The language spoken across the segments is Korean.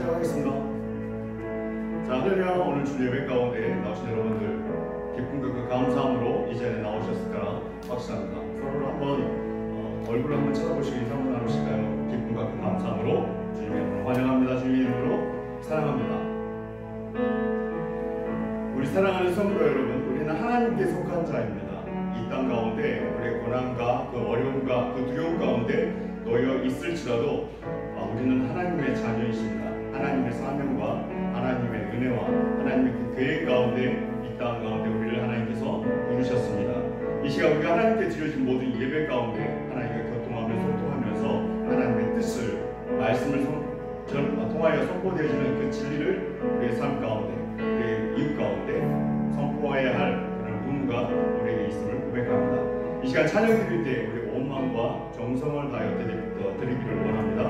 시작하겠습니다. 자, 할렐루야. 오늘 주 예배 가운데 나오신 여러분들 기쁨과 그 감사함으로 이 자리에 나오셨을까 확신합니다. 서로를 한번 얼굴을 한번 쳐다보시고 인사 한번 나누실까요? 기쁨과 그 감사함으로 주님의 이름으로 환영합니다. 주님의 이름으로 사랑합니다. 우리 사랑하는 성도 여러분, 우리는 하나님께 속한 자입니다. 이 땅 가운데 우리의 고난과 그 어려움과 그 두려움 가운데 놓여 있을지라도 우리는 하나님의 자녀이십니다. 하나님의 사명과 하나님의 은혜와 하나님의 그 계획 가운데 이 땅 가운데 우리를 하나님께서 부르셨습니다. 이 시간 우리가 하나님께 드려진 모든 예배 가운데 하나님과 교통하며 소통하면서 하나님의 뜻을 말씀을 통하여 선포되어지는 그 진리를 우리의 삶 가운데 우리의 이웃 가운데 선포해야 할 그런 의무가 우리에게 있음을 고백합니다. 이 시간 찬양 드릴 때 우리 온 마음과 정성을 다하여 드리기를 원합니다.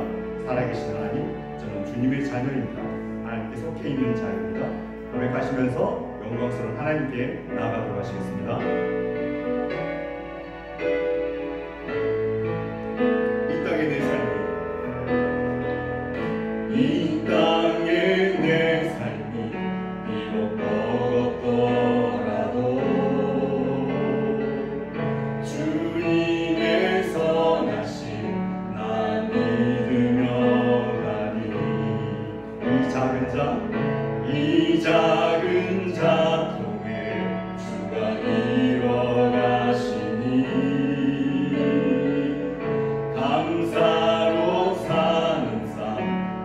살아계신 하나님, 저는 주님의 자녀입니다. 하나님께 속해 있는 자입니다. 고백하시면서 영광스러운 하나님께 나아가도록 하시겠습니다. 이 땅의 내 삶이 이 땅의 내 삶이 비록 버겁더라도 주님의 선하심 나 믿으며 가리. 이 작은 자 통해 주가 이뤄가시니 감사로 사는 삶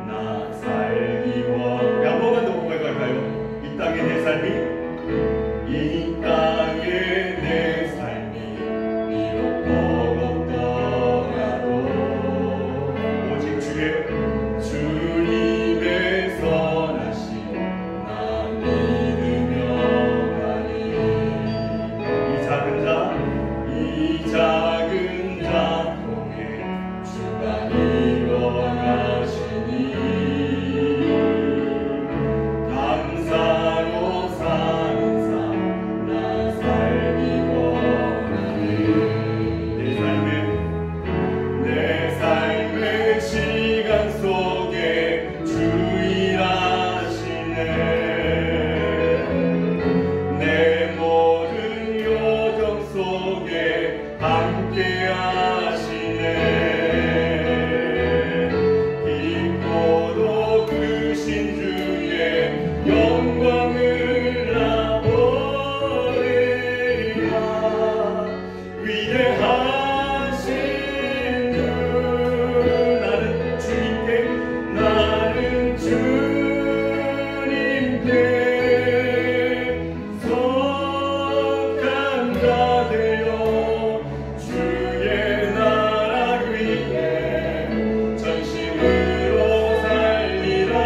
나 살기 원. 우리 한 번만 더 고백할까요? 이 땅의 내 삶이 이 땅의 내 삶이 비록 버겁더라도 오직 주님의 선하심 나 믿으며 가리. 이 작은 자 통해 주가 이뤄가시니 감사로 사는 삶 나 살기 원하네. 내 삶의 시간 속에 주 일하시네. 내 모든 여정 속에 함께 하시네. 깊고도 크신 주의 영광을 나 보리라. 위대하신 주 나는 주님께 속한 자 되어 주의 나라 위해 전심으로 살리라.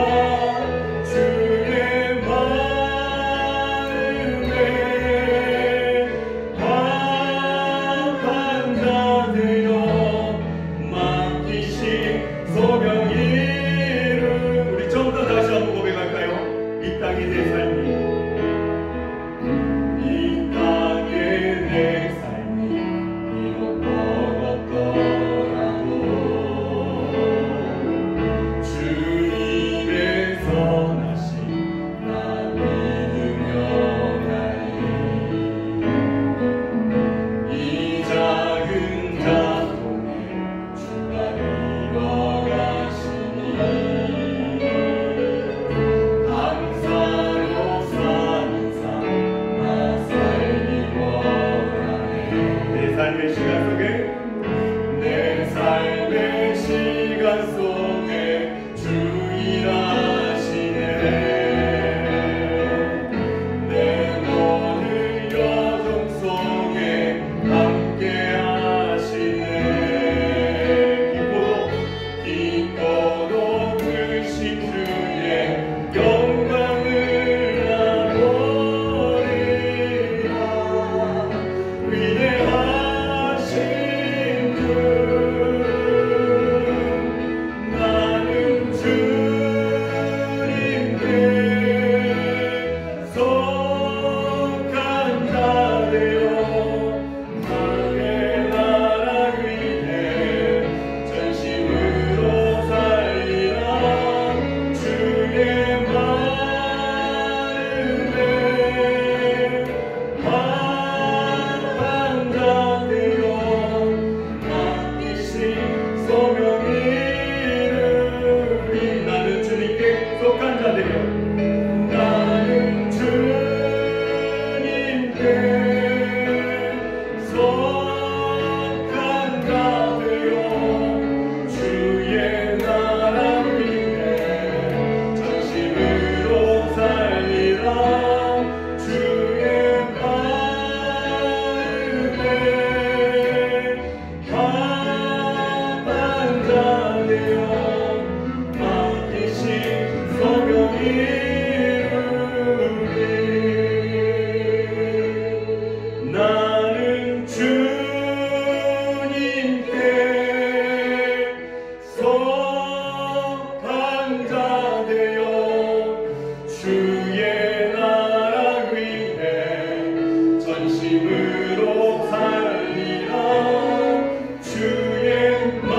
나는 주님께 속한 자 되어 주의 나라 위해 전심으로 살리라. 주의 마음에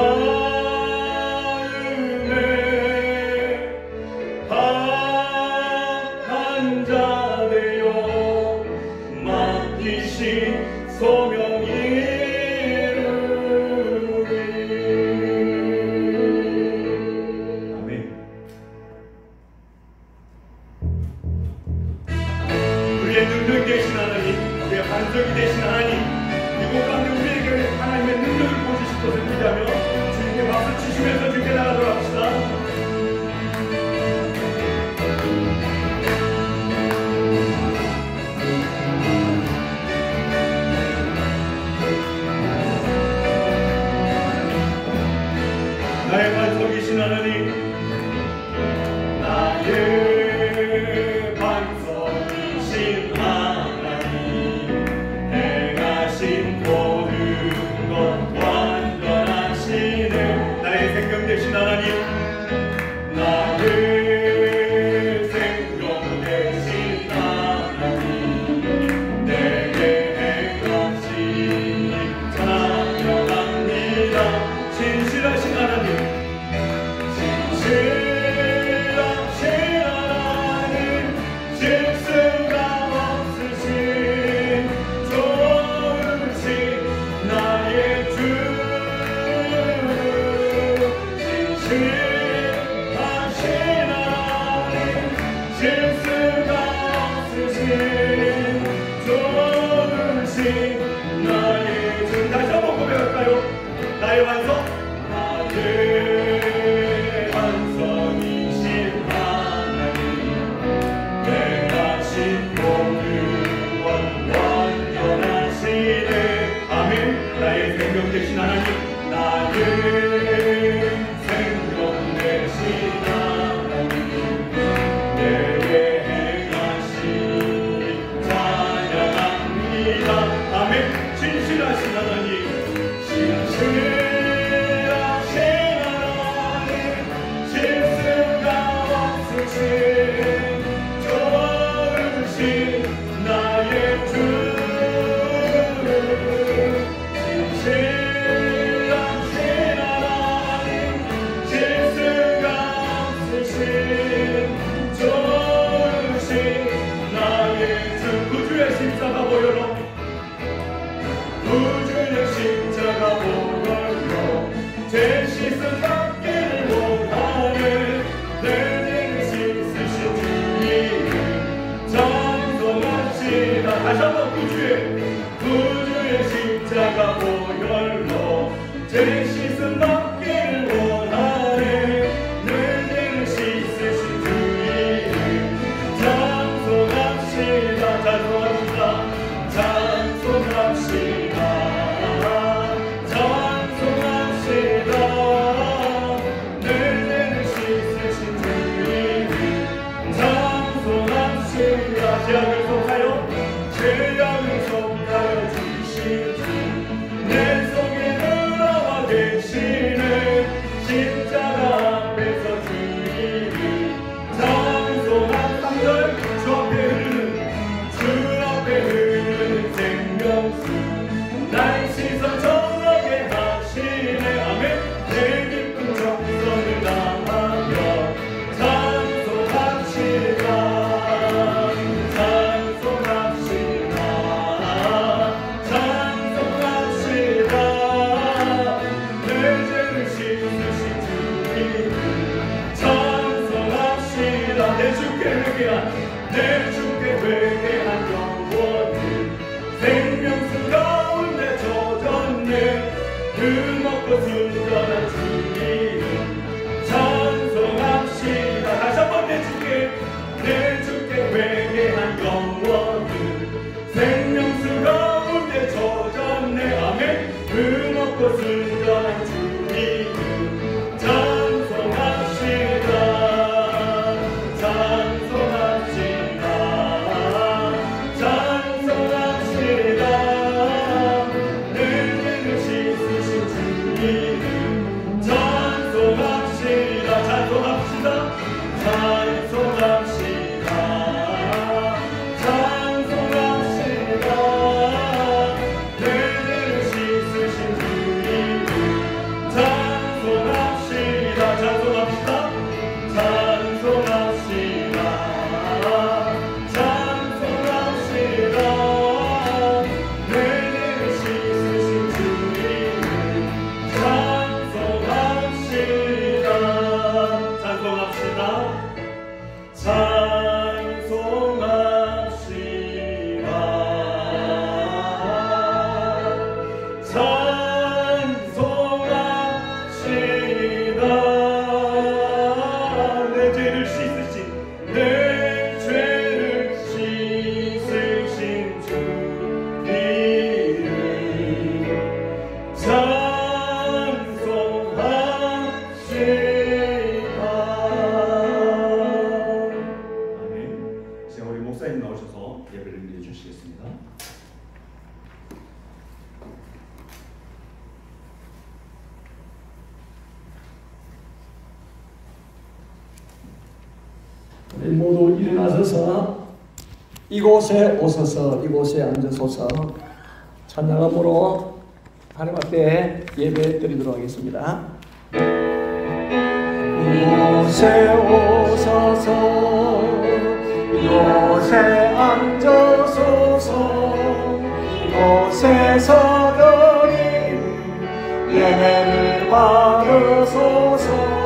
합한 자 되어 맡기신 소명 이루리. 아멘. 우리의 능력 되신 하나님, 우리의 반석이 되신 하나님, 이곳 가운데 우리에게 하나님의 능력을 보여주실 것을 기대하며 주님께 박수 치시면서 주께 나가도록 합시다. 나의 반석이신 하나님, 나의 반석이신 하나님, 행하신 모든 것 완전하시네. 나의 생명 되신 하나님, 나의 생명 되신 하나님, 내게 행하시니 찬양합니다. 진실하신 하나님, 진실하신 하나님, 실수가 없으신 좋으신 나의 주, 진실하신 하나님, 실수가 없으신 좋으신 나의 주. 다시 한번 고백할까요? 나의 반석, 나의 반석이신 하나님, 행하신 모든 것 완전하시네. 아멘. 나의 생명 되신 하나님, 나의 생명 되신 하나님, 내게 행하신 찬양합니다. 아멘. 진실하신 하나님, 진실하신 하나님, 실수가 없으신 좋으신 나의 주, 진실하신 하나님, 실수가 없으신 좋으신 나의 주. 구주의 십자가 보혈로, 구주의 십자가 보혈로 제 씻은 받기를 원하네. 내 죄를 씻으신 주 이름 찬송합시다. 다시 한번 구주의 십자가 보혈로 제 씻은 받기를 원하네. 내 죄를 씻으신 주 이름 찬송합시다. 찬송합시다. 찬송합시다. 찬송합시다. 내 죄를 씻으신 주 이름 찬송합시다. 죄악을 속하여 주신 주, 내 속에 늘어와 계시네. 십자가 앞에서 주 이름 찬송한 3절. 주 앞에 흐르는 생명수, 날 씻어 정하게 하시네. 아멘. 내 깊은 정성을 다하며 찬송합시다. 찬송합시다. 찬송합시다. 내 죄를 씻으신 주 이름 찬송합시다. 내 주께 회개한 영혼을 생명수 가운데 젖었네. 그 먹고 순전한 주 이름 찬송합시다. 다시 한번 내 주께 회개한 영혼을 생명수 가운데 젖었네. 아멘. 그 먹고 순전한 주 이름 찬송합시다. 모두 일어나셔서 이곳에 오셔서 이곳에 앉으소서. 찬양함으로 하나님 앞에 예배 드리도록 하겠습니다. 이곳에 오셔서 이곳에 앉으소서. 이곳에서 드린 예배를 받으소서.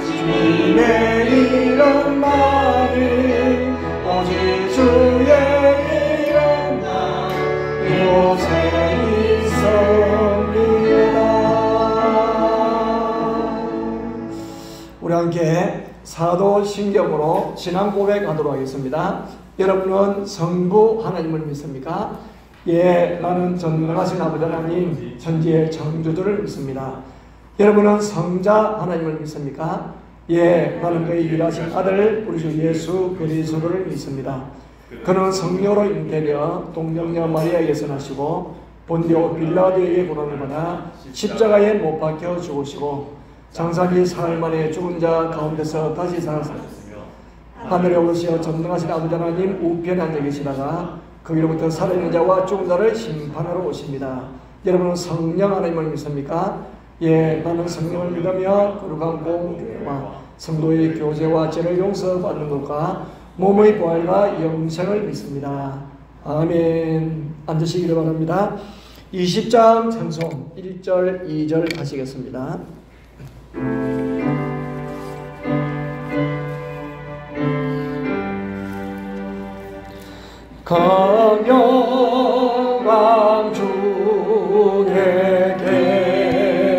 주님의 이름만이 오직 주의 이름만 이곳에 있습니다. 우리 함께 사도신경으로 신앙 고백하도록 하겠습니다. 여러분은 성부 하나님을 믿습니까? 예, 나는 전능하신 아버지 하나님 천지의 창조주를 믿습니다. 여러분은 성자 하나님을 믿습니까? 예, 나는 그의 유일하신 아들 우리 주 예수 그리스도를 믿습니다. 그는 성령으로 잉태되어 동정녀 마리아에게서 나시고 본디오 빌라도에게 고난을 받아 십자가에 못 박혀 죽으시고 장사기 사흘 만에 죽은 자 가운데서 다시 살아나셨으며 하늘에 오르시어 전능하신 아버지 하나님 우편에 앉아 계시다가 거기로부터 살아있는 자와 죽은 자를 심판하러 오십니다. 여러분은 성령 하나님을 믿습니까? 예, 나는 성령을 믿으며 거룩한 공교회와 성도의 교제와 죄를 용서받는 것과 몸의 부활과 영생을 믿습니다. 아멘. 앉으시기를 바랍니다. 20장 찬송 1절 2절 하시겠습니다. 검영왕 중에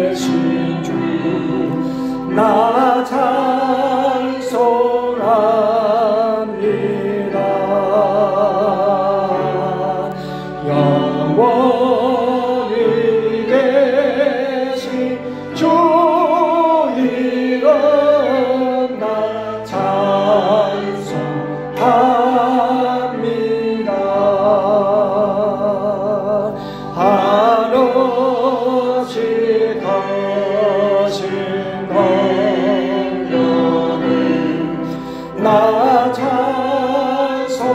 계신 주 나 찬송합니다. 영원히 계신 주 이름 나 찬송합니다. 한없이 거신 나 찬송합니다.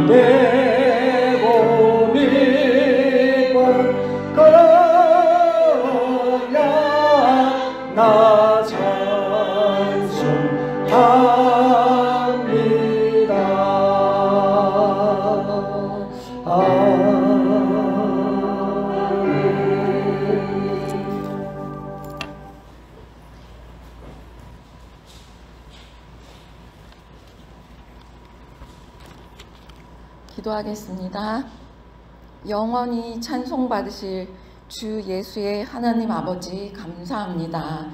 참되고 믿고 거냐 나 찬송합니다. 기도하겠습니다. 영원히 찬송받으실 주 예수의 하나님 아버지 감사합니다.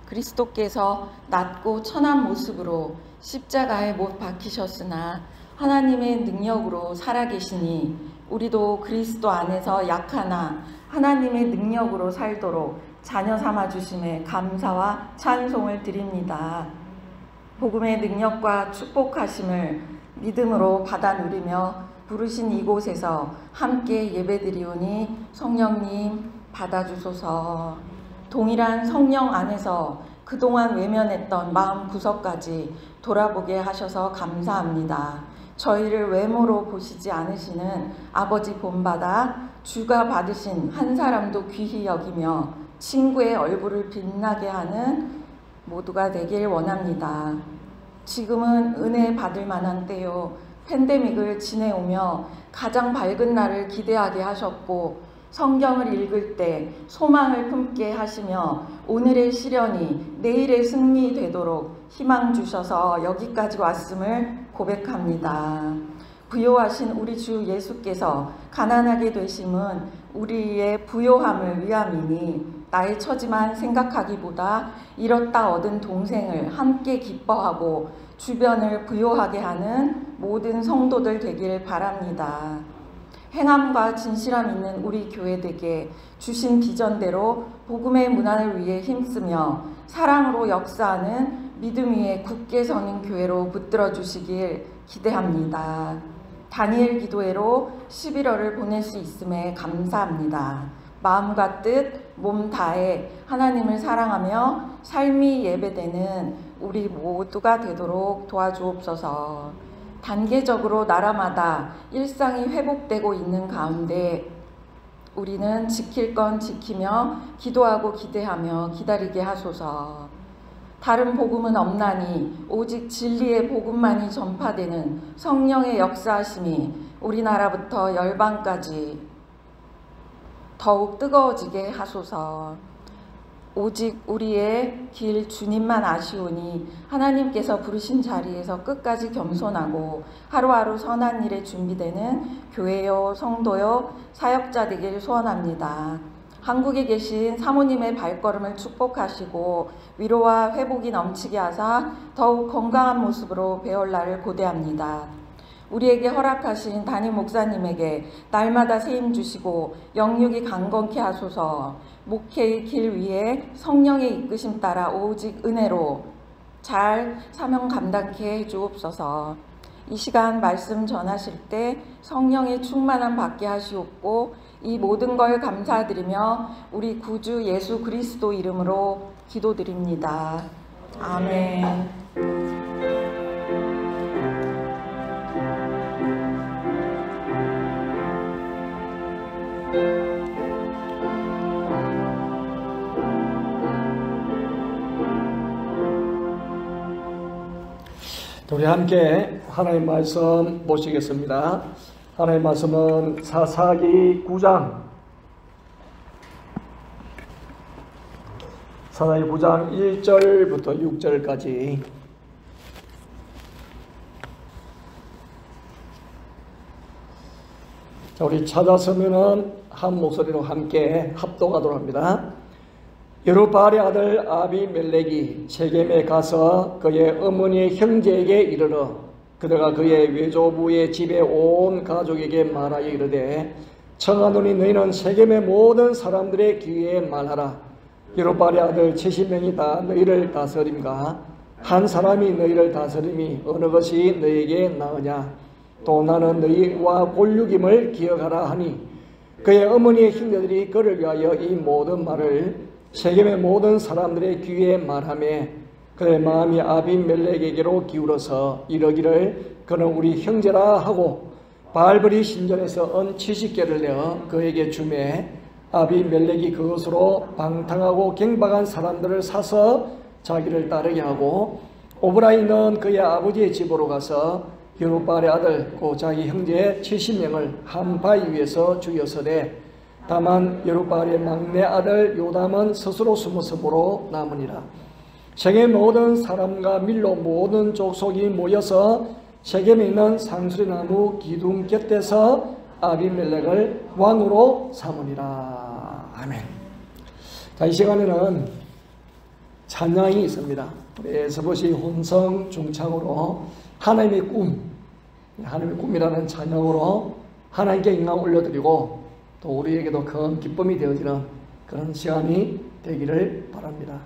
그리스도께서 낮고 천한 모습으로 십자가에 못 박히셨으나 하나님의 능력으로 살아계시니 우리도 그리스도 안에서 약하나 하나님의 능력으로 살도록 자녀 삼아주심에 감사와 찬송을 드립니다. 복음의 능력과 축복하심을 믿음으로 받아 누리며 부르신 이곳에서 함께 예배드리오니 성령님 받아주소서. 동일한 성령 안에서 그동안 외면했던 마음 구석까지 돌아보게 하셔서 감사합니다. 저희를 외모로 보시지 않으시는 아버지 본받아 주가 받으신 한 사람도 귀히 여기며 친구의 얼굴을 빛나게 하는 모두가 되길 원합니다. 지금은 은혜 받을 만한 때요. 팬데믹을 지내오며 가장 밝은 날을 기대하게 하셨고 성경을 읽을 때 소망을 품게 하시며 오늘의 시련이 내일의 승리 되도록 희망 주셔서 여기까지 왔음을 고백합니다. 부요하신 우리 주 예수께서 가난하게 되심은 우리의 부요함을 위함이니 나의 처지만 생각하기보다 잃었다 얻은 동생을 함께 기뻐하고 주변을 부요하게 하는 모든 성도들 되길 바랍니다. 행함과 진실함 있는 우리 교회들에게 주신 비전대로 복음의 문안을 위해 힘쓰며 사랑으로 역사하는 믿음 위에 굳게 서는 교회로 붙들어 주시길 기대합니다. 다니엘 기도회로 11월을 보낼 수 있음에 감사합니다. 마음과 뜻, 몸 다해 하나님을 사랑하며 삶이 예배되는 우리 모두가 되도록 도와주옵소서. 단계적으로 나라마다 일상이 회복되고 있는 가운데 우리는 지킬 건 지키며 기도하고 기대하며 기다리게 하소서. 다른 복음은 없나니 오직 진리의 복음만이 전파되는 성령의 역사하심이 우리나라부터 열방까지 더욱 뜨거워지게 하소서. 오직 우리의 길 주님만 아시오니 하나님께서 부르신 자리에서 끝까지 겸손하고 하루하루 선한 일에 준비되는 교회요 성도요 사역자 되길 소원합니다. 한국에 계신 사모님의 발걸음을 축복하시고 위로와 회복이 넘치게 하사 더욱 건강한 모습으로 배울 날을 고대합니다. 우리에게 허락하신 담임 목사님에게 날마다 세임 주시고 영육이 강건케 하소서. 목회의 길 위에 성령의 이끄심 따라 오직 은혜로 잘 사명 감당케 해주옵소서. 이 시간 말씀 전하실 때 성령의 충만함 받게 하시옵고 이 모든 걸 감사드리며 우리 구주 예수 그리스도 이름으로 기도드립니다. 아멘. 우리 함께 하나님 말씀 보시겠습니다. 하나님 말씀은 사사기 9장 1절부터 6절까지 자, 우리 찾았으면은 한 목소리로 함께 합독하도록 합니다. 여룹바알의 아들 아비멜렉이 세겜에 가서 그의 어머니의 형제에게 이르러 그들과 그의 외조부의 집에 온 가족에게 말하여 이르되 청하노니 너희는 세겜의 모든 사람들의 귀에 말하라. 여룹바알의 아들 70명이 다 너희를 다스림과 한 사람이 너희를 다스림이 어느 것이 너희에게 나으냐. 또 나는 너희와 골육임을 기억하라 하니 그의 어머니의 형제들이 그를 위하여 이 모든 말을 세겜의 모든 사람들의 귀에 말하매 그의 마음이 아비멜렉에게로 기울어서 이러기를 그는 우리 형제라 하고 바알브리 신전에서 은 70개를 내어 그에게 주매 아비멜렉이 그것으로 방탕하고 갱박한 사람들을 사서 자기를 따르게 하고 오브라이는 그의 아버지의 집으로 가서 여룹바알의 아들 고 자기 형제 70명을 한 바위 위에서 죽였으되 다만 여룹바알의 막내 아들 요담은 스스로 숨어섬으로 남으니라. 세겜 모든 사람과 밀로 모든 족속이 모여서 세겜에 있는 상수리나무 기둥 곁에서 아비멜렉을 왕으로 삼으니라. 아멘. 자, 이 시간에는 찬양이 있습니다. 우리 에스봇이 혼성 중창으로 하나님의 꿈이라는 찬양으로 하나님께 영광 올려드리고 또 우리에게도 큰 기쁨이 되어지는 그런 시간이 되기를 바랍니다.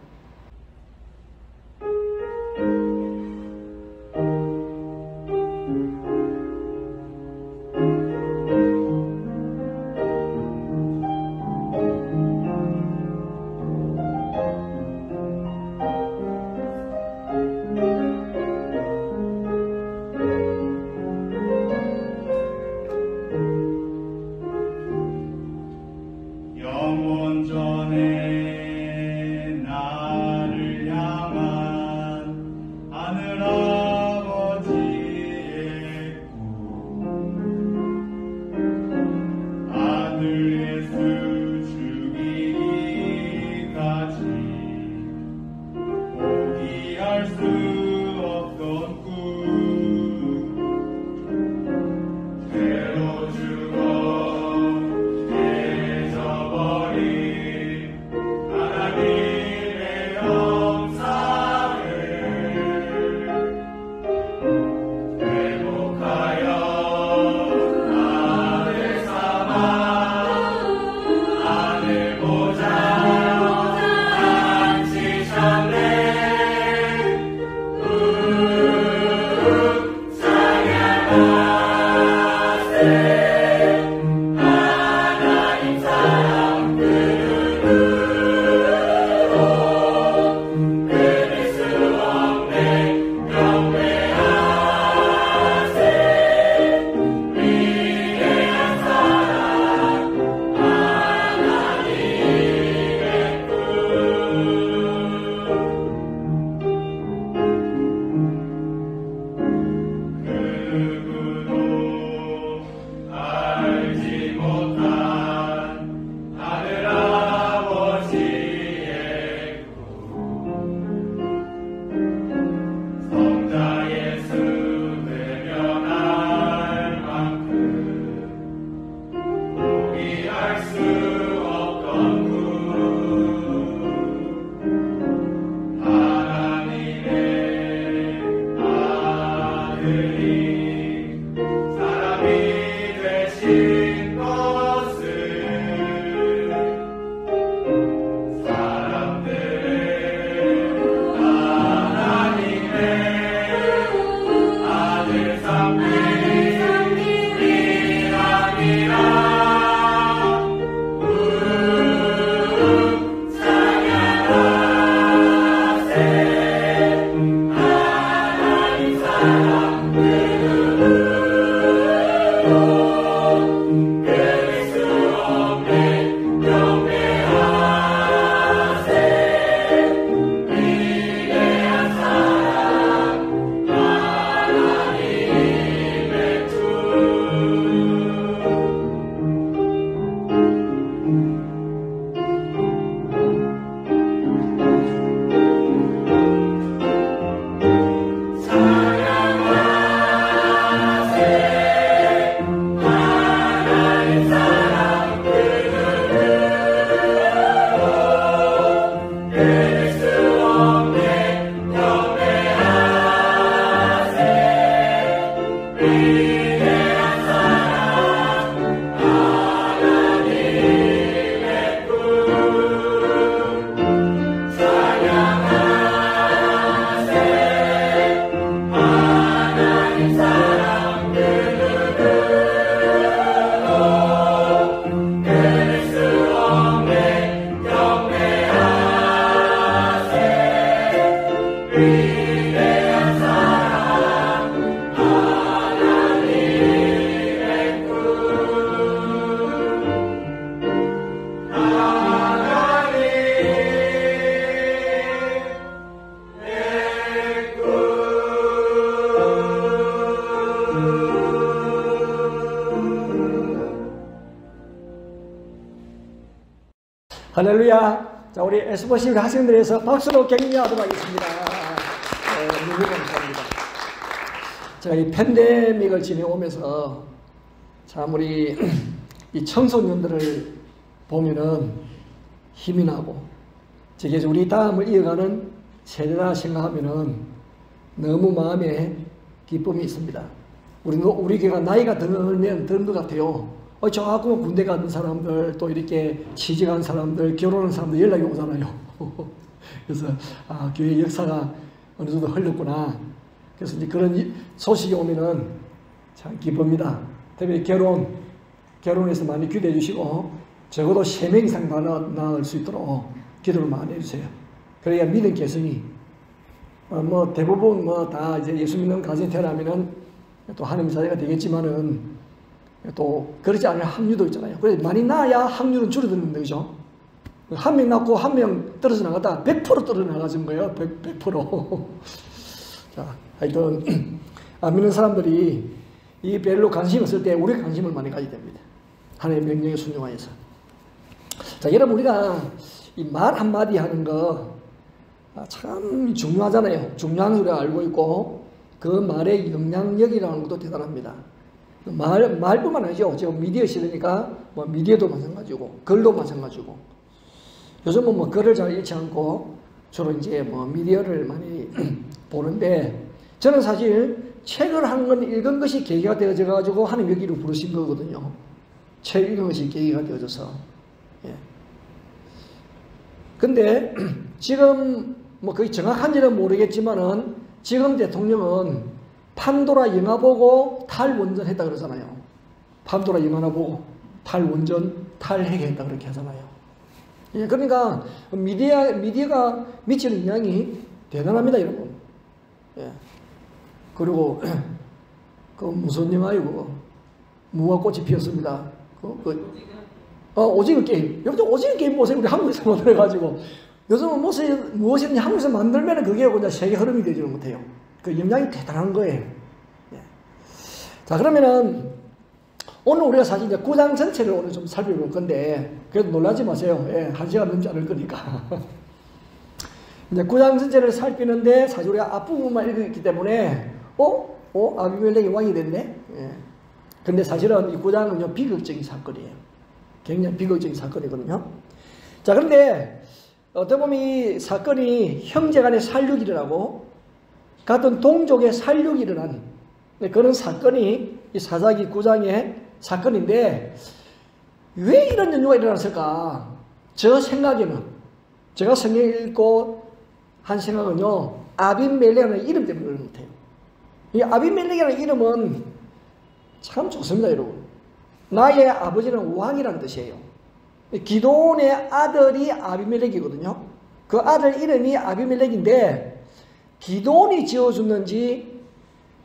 하신 것을 사람들 하나님의 아들 삼기 위함이라 할렐루야. 자, 우리 에스보시 우리 학생들에서 박수로 격려하도록 하겠습니다. 너무 감사합니다. 제가 이 팬데믹을 지내오면서 참 우리 이 청소년들을 보면은 힘이 나고 저게 우리 다음을 이어가는 세대라 생각하면은 너무 마음에 기쁨이 있습니다. 우리 교회가 나이가 들면 드는 것 같아요. 저하고 군대 가는 사람들, 또 이렇게 취직한 사람들, 결혼한 사람들 연락이 오잖아요. 그래서 교회 역사가 어느 정도 흘렀구나. 그래서 이제 그런 소식이 오면은 참 기쁩니다. 특히 결혼해서 많이 기도해 주시고 적어도 3명 이상 낳을 수 있도록 기도를 많이 해주세요. 그래야 믿음 개성이 뭐 대부분 뭐 다 이제 예수 믿는 가정이 태어나면은 또 하나님 자녀가 되겠지만은 또 그렇지 않을 확률도 있잖아요. 그래서 많이 낳아야 확률은 줄어드는 거죠. 한 명 낳고 한 명 떨어져 나갔다 100% 떨어져 나가진 거예요. 100%. 자, 하여튼 믿는 사람들이 이 별로 관심이 없을 때 우리 관심을 많이 가져야 됩니다. 하나님의 명령에 순종하여서. 자, 여러분 우리가 이 말 한마디 하는 거 참 중요하잖아요. 중요한 소리를 알고 있고 그 말의 영향력이라는 것도 대단합니다. 말뿐만 아니죠. 지금 미디어 시대니까 뭐 미디어도 마찬가지고 글도 마찬가지고 요즘은 뭐 글을 잘 읽지 않고 주로 이제 뭐 미디어를 많이 보는데 저는 사실 책을 한 권 읽은 것이 계기가 되어져 가지고 하나님 여기로 부르신 거거든요. 책 읽은 것이 계기가 되어져서. 예. 근데 지금 뭐 거의 정확한지는 모르겠지만은 지금 대통령은 판도라 영화 보고 탈원전했다 그러잖아요. 판도라 영화 보고 탈원전, 탈핵했다 그렇게 하잖아요. 예, 그러니까 미디어가 미치는 영향이 대단합니다, 여러분. 예. 그리고 그 무슨 영화이고 무화꽃이 피었습니다. 오징어 게임. 여러분 오징어 게임 보세요. 우리 한국에서 만들어가지고 요즘은 무엇이든지 한국에서 만들면 그게 그냥 세계 흐름이 되지는 못해요. 그 영향이 대단한 거예요. 예. 자, 그러면은 오늘 우리가 사실 이제 9장 전체를 오늘 좀 살펴볼 건데 그래도 놀라지 마세요. 예, 1시간 넘지 않을 거니까. 이제 9장 전체를 살피는데 사실 우리가 앞부분만 읽었기 때문에 아비멜렉이 왕이 됐네. 예. 근데 사실은 이 9장은요 비극적인 사건이에요. 굉장히 비극적인 사건이거든요. 자, 그런데 어떻게 보면 이 사건이 형제간의 살육이 일어나고 같은 동족의 살육이 일어난 그런 사건이 이 사사기 9장에 사건인데 왜 이런 연유가 일어났을까? 저 생각에는 제가 성경 읽고 한 생각은요, 아비멜렉이라는 이름 때문에 그런 것 같아요. 이 아비멜렉이라는 이름은 참 좋습니다, 여러분. 나의 아버지는 왕이라는 뜻이에요. 기드온의 아들이 아비멜렉이거든요. 그 아들 이름이 아비멜렉인데 기드온이 지어줬는지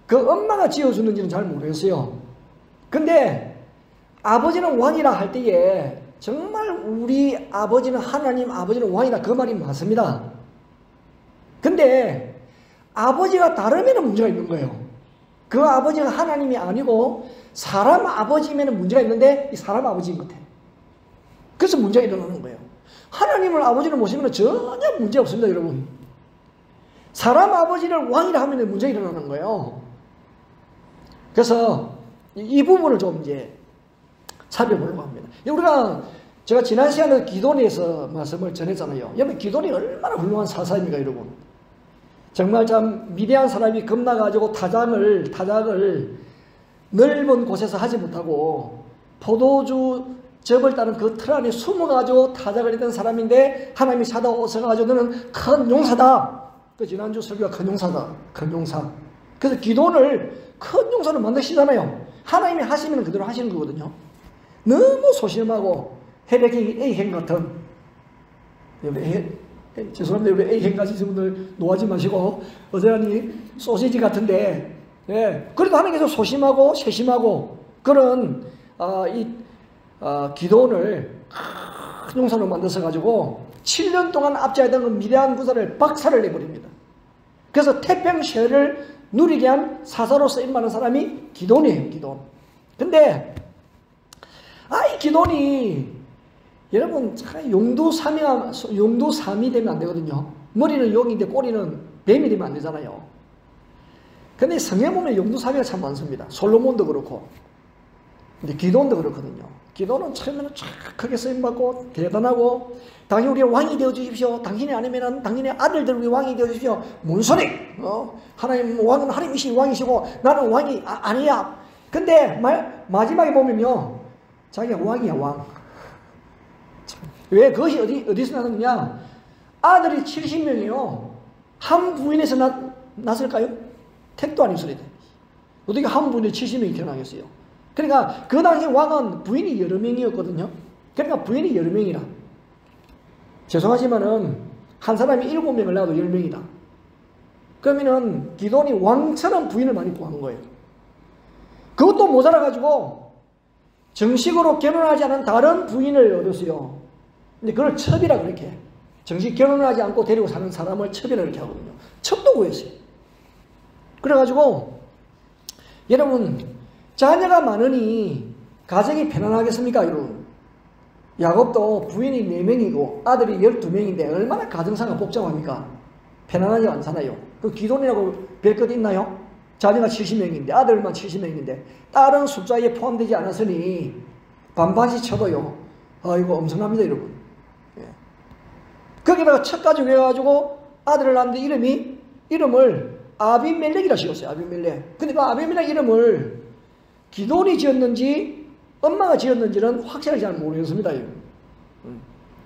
그 엄마가 지어줬는지는 잘 모르겠어요. 근데 아버지는 왕이라 할 때에 정말 우리 아버지는 하나님, 아버지는 왕이다, 그 말이 맞습니다. 근데 아버지가 다르면 문제가 있는 거예요. 그 아버지가 하나님이 아니고 사람 아버지면 문제가 있는데 이 사람 아버지인 것 같아요. 그래서 문제가 일어나는 거예요. 하나님을 아버지를 모시면 전혀 문제 없습니다, 여러분. 사람 아버지를 왕이라 하면 문제가 일어나는 거예요. 그래서 이 부분을 좀 이제 살펴보려고 합니다. 제가 지난 시간에 기도원에서 말씀을 전했잖아요. 여러분, 기도원이 얼마나 훌륭한 사사입니까, 여러분? 정말 참 미대한 사람이 겁나가지고 타작을 넓은 곳에서 하지 못하고 포도주 접을 따른 그 틀 안에 숨어가지고 타작을 했던 사람인데 하나님이 찾아오셔가지고 너는 큰 용사다. 그 지난주 설교가 큰 용사다. 큰 용사. 그래서 기도원을 큰 용사로 만드시잖아요. 하나님이 하시면 그대로 하시는 거거든요. 너무 소심하고 헤베킹 A행 같은, 죄송합니다. 우리 A행 가지신 분들 노하지 마시고 어제라니 소시지 같은데, 예, 그래도 하나님께서 소심하고 세심하고 그런 기도원을 큰 용사로 만들어서 가지고 7년 동안 압제하던 그 미대한 부사를 박살을 내버립니다. 그래서 태평시를 누리게 한 사사로 쓰임받는 사람이 기도원이에요. 기도원. 근데 이 기도원이 여러분 용도삼이 되면 안 되거든요. 머리는 용인데 꼬리는 뱀이 되면 안 되잖아요. 근데 성경 보면 용도삼이가 참 많습니다. 솔로몬도 그렇고, 근데 기도원도 그렇거든요. 기도는 처음에는 크게 쓰임받고 대단하고, 당신이 우리의 왕이 되어 주십시오. 당신이 아니면 당신의 아들들 우리 왕이 되어 주십시오. 뭔 소리? 하나님 왕은 하나님이신 왕이시고 나는 왕이 아니야. 근데 마지막에 보면요, 자기가 왕이야, 왕. 왜 그것이 어디서 나느냐? 아들이 70명이요. 한 부인에서 났을까요? 택도 아닌 소리다. 어떻게 한 부인에 70명이 태어나겠어요? 그러니까 그 당시 왕은 부인이 여러 명이었거든요. 그러니까 부인이 여러 명이라. 죄송하지만은 한 사람이 7명을 낳아도 10명이다. 그러면은 기도원이 왕처럼 부인을 많이 구한 거예요. 그것도 모자라가지고 정식으로 결혼하지 않은 다른 부인을 얻었어요. 근데 그걸 첩이라 그렇게 해. 정식 결혼을 하지 않고 데리고 사는 사람을 첩이라 그렇게 하거든요. 첩도 구했어요. 그래가지고 여러분, 자녀가 많으니 가정이 편안하겠습니까, 여러분? 야곱도 부인이 4명이고 아들이 12명인데 얼마나 가정사가 복잡합니까? 편안하지 않잖아요. 그 기도원이라고 별 것 있나요? 자녀가 70명인데 아들만 70명인데 다른 숫자에 포함되지 않았으니 반반씩 쳐도요, 이거 엄청납니다, 여러분. 예. 거기다가 첩까지 해가지고 아들을 낳는데 이름을 아비멜렉이라 지었어요. 아비멜렉. 근데 그 아비멜렉 이름을 기도원이 지었는지 엄마가 지었는지는 확실하게 잘 모르겠습니다.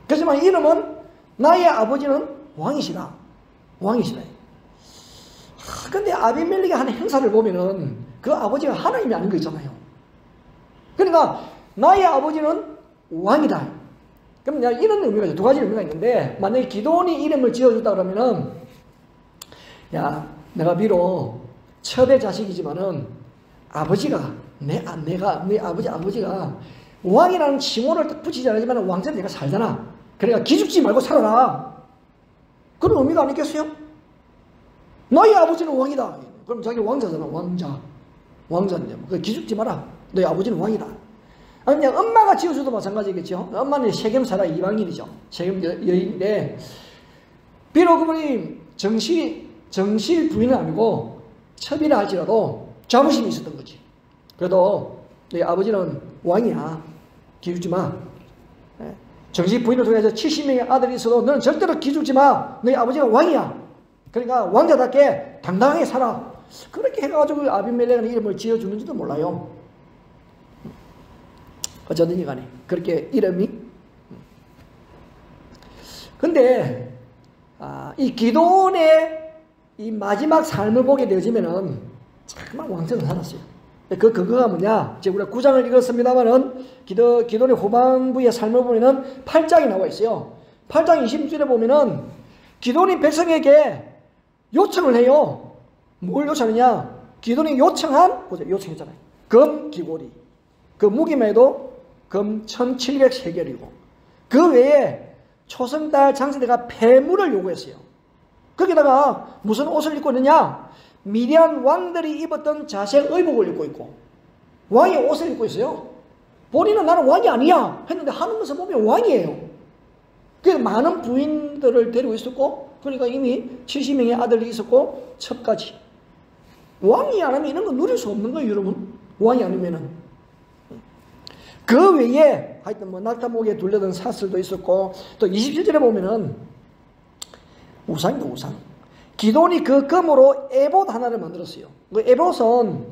그렇지만 이름은 나의 아버지는 왕이시다. 왕이시다. 근데 아비멜렉이 하는 행사를 보면은 그 아버지가 하나님이 아닌 거 있잖아요. 그러니까 나의 아버지는 왕이다. 그럼 이런 의미가 있어요. 두 가지 의미가 있는데, 만약에 기도원이 이름을 지어줬다 그러면은, 야, 내가 비록 첩의 자식이지만은 아버지가 내 아버지가 왕이라는 칭호를 붙이지 않지만 왕자는 내가 살잖아. 그러니까 기죽지 말고 살아라. 그런 의미가 아니겠어요? 너희 아버지는 왕이다. 그럼 자기 왕자잖아. 왕자인데 기죽지 마라. 너희 아버지는 왕이다. 아니, 그냥 엄마가 지어줘도 마찬가지겠죠. 엄마는 세겜 사라 이방인이죠. 세겜 여인인데, 비록 그분이 정실 부인은 아니고 첩이라 할지라도 자부심이 있었던 거지. 그래도 너희 아버지는 왕이야. 기죽지 마. 정식 부인을 통해서 70명의 아들이 있어도 너는 절대로 기죽지 마. 너희 아버지가 왕이야. 그러니까 왕자답게 당당하게 살아. 그렇게 해가지고 아비멜렉은 이름을 지어주는지도 몰라요. 어쩌든지 간에 그렇게 이름이. 근데 이 기도원의 이 마지막 삶을 보게 되어지면은 정말 왕성을 살았어요. 그 근거가 뭐냐? 이제 우리가 9장을 읽었습니다만은 기도원의 후반부의 삶을 보면은 8장이 나와 있어요. 8장 20절에 보면은 기도원이 백성에게 요청을 해요. 뭘 요청하느냐? 기도원이 요청한, 보세요. 요청했잖아요. 금 귀고리. 그 무기만 해도 금 1700세겔이고 그 외에 초승달 장세대가 폐물을 요구했어요. 거기다가 무슨 옷을 입고 있느냐? 미디안 왕들이 입었던 자색 의복을 입고 있고 왕의 옷을 입고 있어요. 본인은 나는 왕이 아니야 했는데 하는 것을 보면 왕이에요. 그래서 많은 부인들을 데리고 있었고 그러니까 이미 70명의 아들이 있었고 첩까지. 왕이 아니면 이런 거 누릴 수 없는 거예요, 여러분. 왕이 아니면은. 그 외에 하여튼 뭐 낙타목에 둘러든 사슬도 있었고 또 27절에 보면은 우상입니다, 우상. 기도원이 그 금으로 에봇 하나를 만들었어요. 그 에봇은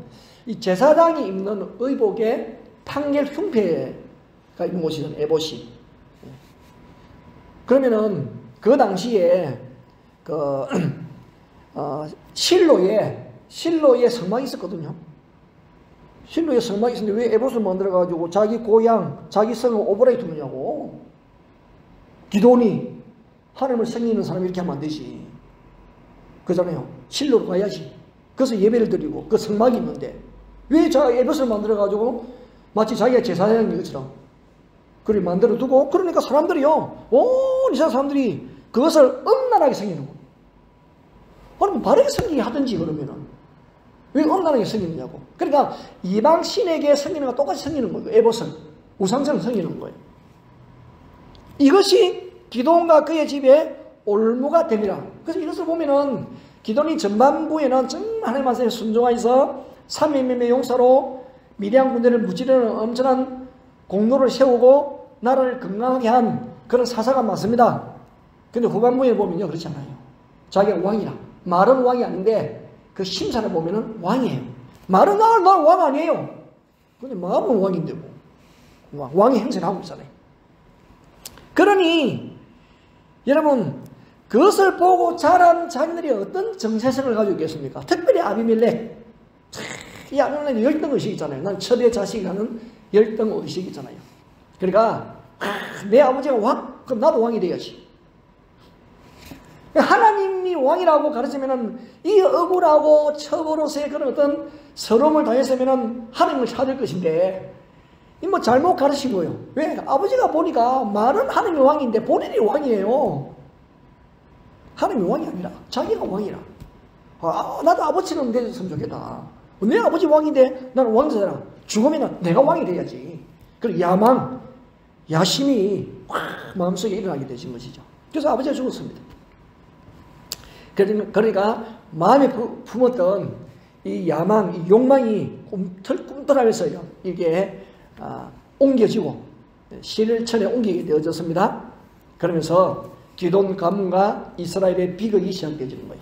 이 제사장이 입는 의복에 판결 흉패가 있는 곳이잖아요, 에봇이. 그러면은 그 당시에 그 실로에 성막이 있었거든요. 실로에 성막이 있었는데 왜 에봇을 만들어가지고 자기 고향, 자기 성을 오버레이 두느냐고. 기도원이 하나님을 섬기는 사람이 이렇게 하면 안 되지. 그잖아요. 실로로 가야지. 그래서 예배를 드리고 그 성막이 있는데 왜 저 에봇을 만들어가지고 마치 자기가 제사장인 것처럼 그걸 만들어 두고 그러니까 사람들이요. 온 이스라엘 사람들이 그것을 음란하게 섬기는 거예요. 그러면 바르게 섬기게 하든지 그러면은 왜 음란하게 섬기느냐고. 그러니까 이방 신에게 섬기는 거 똑같이 섬기는 거예요. 에봇을 우상처럼 섬기는 거예요. 이것이 기도원과 그의 집에 올무가 됩니다. 그래서 이것을 보면은 기도원이 전반부에는 정말 하나님 말씀에 순종하여서 삼위일체 용사로 미디안 군대를 무찌르는 엄청난 공로를 세우고 나라를 건강하게 한 그런 사사가 맞습니다. 근데 후반부에 보면요 그렇지 않아요. 자기가 왕이라. 말은 왕이 아닌데 그 심사를 보면은 왕이에요. 말은 나는 왕 아니에요. 근데 마음은 왕인데 뭐 왕의 행세를 하고 있잖아요. 그러니 여러분 그것을 보고 자란 자녀들이 어떤 정체성을 가지고 있겠습니까? 특별히 아비멜렉. 이 아비멜렉 열등의식이 있잖아요. 난 첫의 자식이라는 열등의식이 있잖아요. 그러니까 내 아버지가 왕? 그럼 나도 왕이 돼야지. 하나님이 왕이라고 가르치면은 이 억울하고 첩으로서의 그런 어떤 서러움을 당했으면은 하나님을 찾을 것인데 이 뭐 잘못 가르친 거예요. 왜? 아버지가 보니까 말은 하나님이 왕인데 본인이 왕이에요. 하나님이 왕이 아니라 자기가 왕이라. 나도 아버지는 됐으면 좋겠다. 내 아버지 왕인데 나는 왕자잖아. 죽으면 내가 왕이 돼야지. 그리고 야망, 야심이 확 마음속에 일어나게 되신 것이죠. 그래서 아버지가 죽었습니다. 그러니까 마음에 품었던 이 야망, 이 욕망이 꿈틀꿈틀하면서요. 이게 옮겨지고 실천에 옮기게 되어졌습니다. 그러면서 기돈 가문과 이스라엘의 비극이 시작되어지는 거예요.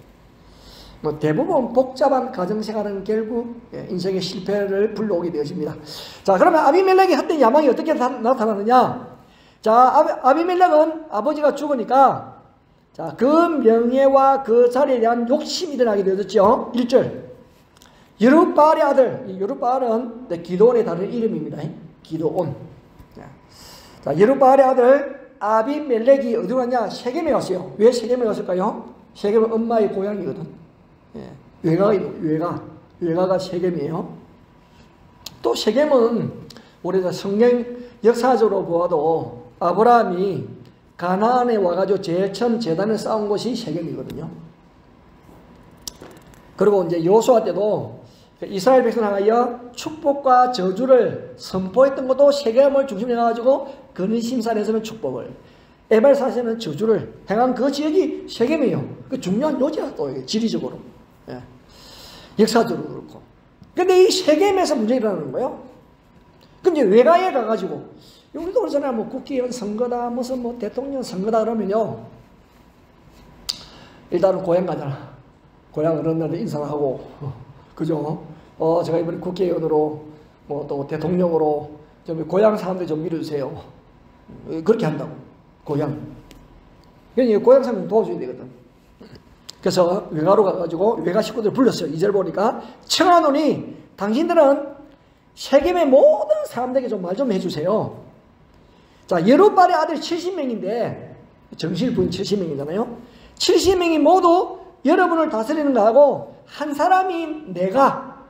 뭐 대부분 복잡한 가정생활은 결국 인생의 실패를 불러오게 되어집니다. 자, 그러면 아비멜렉의 헛된 야망이 어떻게 나타나느냐? 자, 아비멜렉은 아버지가 죽으니까 자, 그 명예와 그 자리에 대한 욕심이 일어나게 되었죠. 1절. 여룹바알의 아들, 여룹바알은 기도원의 다른 이름입니다. 기도온. 자, 여룹바알의 아들 아비멜렉이 어디로 갔냐? 세겜에 갔어요. 왜 세겜에 갔을까요? 세겜은 엄마의 고향이거든. 외가가 세겜이에요. 또 세겜은 우리가 성경 역사적으로 보아도 아브라함이 가나안에 와가지고 제일 처음 제단을 쌓은 곳이 세겜이거든요. 그리고 이제 여호수아 때도 이스라엘 백성을 향하여 축복과 저주를 선포했던 것도 세겜을 중심으로 해가지고 근신산에서는 축복을, 에발사에서는 저주를 행한 그 지역이 세겜이에요. 그 중요한 요지야 또 지리적으로, 역사적으로 그렇고. 근데 이 세겜에서 문제가 일어나는 거예요. 그럼 이제 외가에 가가지고 우리도 그러잖아요. 뭐 국회의원 선거다, 무슨 뭐 대통령 선거다 그러면요. 일단은 고향 가잖아. 고향 어른들한테 인사를 하고, 그죠? 제가 이번에 국회의원으로, 뭐 또 대통령으로 좀 고향 사람들 좀 밀어주세요. 그렇게 한다고. 고향. 그러니까 고향 사람들 도와줘야 되거든. 그래서 외가로 가가지고 외가 식구들 불렀어요. 2절 보니까 청하노니 당신들은 세겜의 모든 사람들에게 좀 말 좀 해주세요. 자, 여룻발의 아들 70명인데 정실 부인 70명이잖아요. 70명이 모두 여러분을 다스리는 거하고 한 사람이 내가,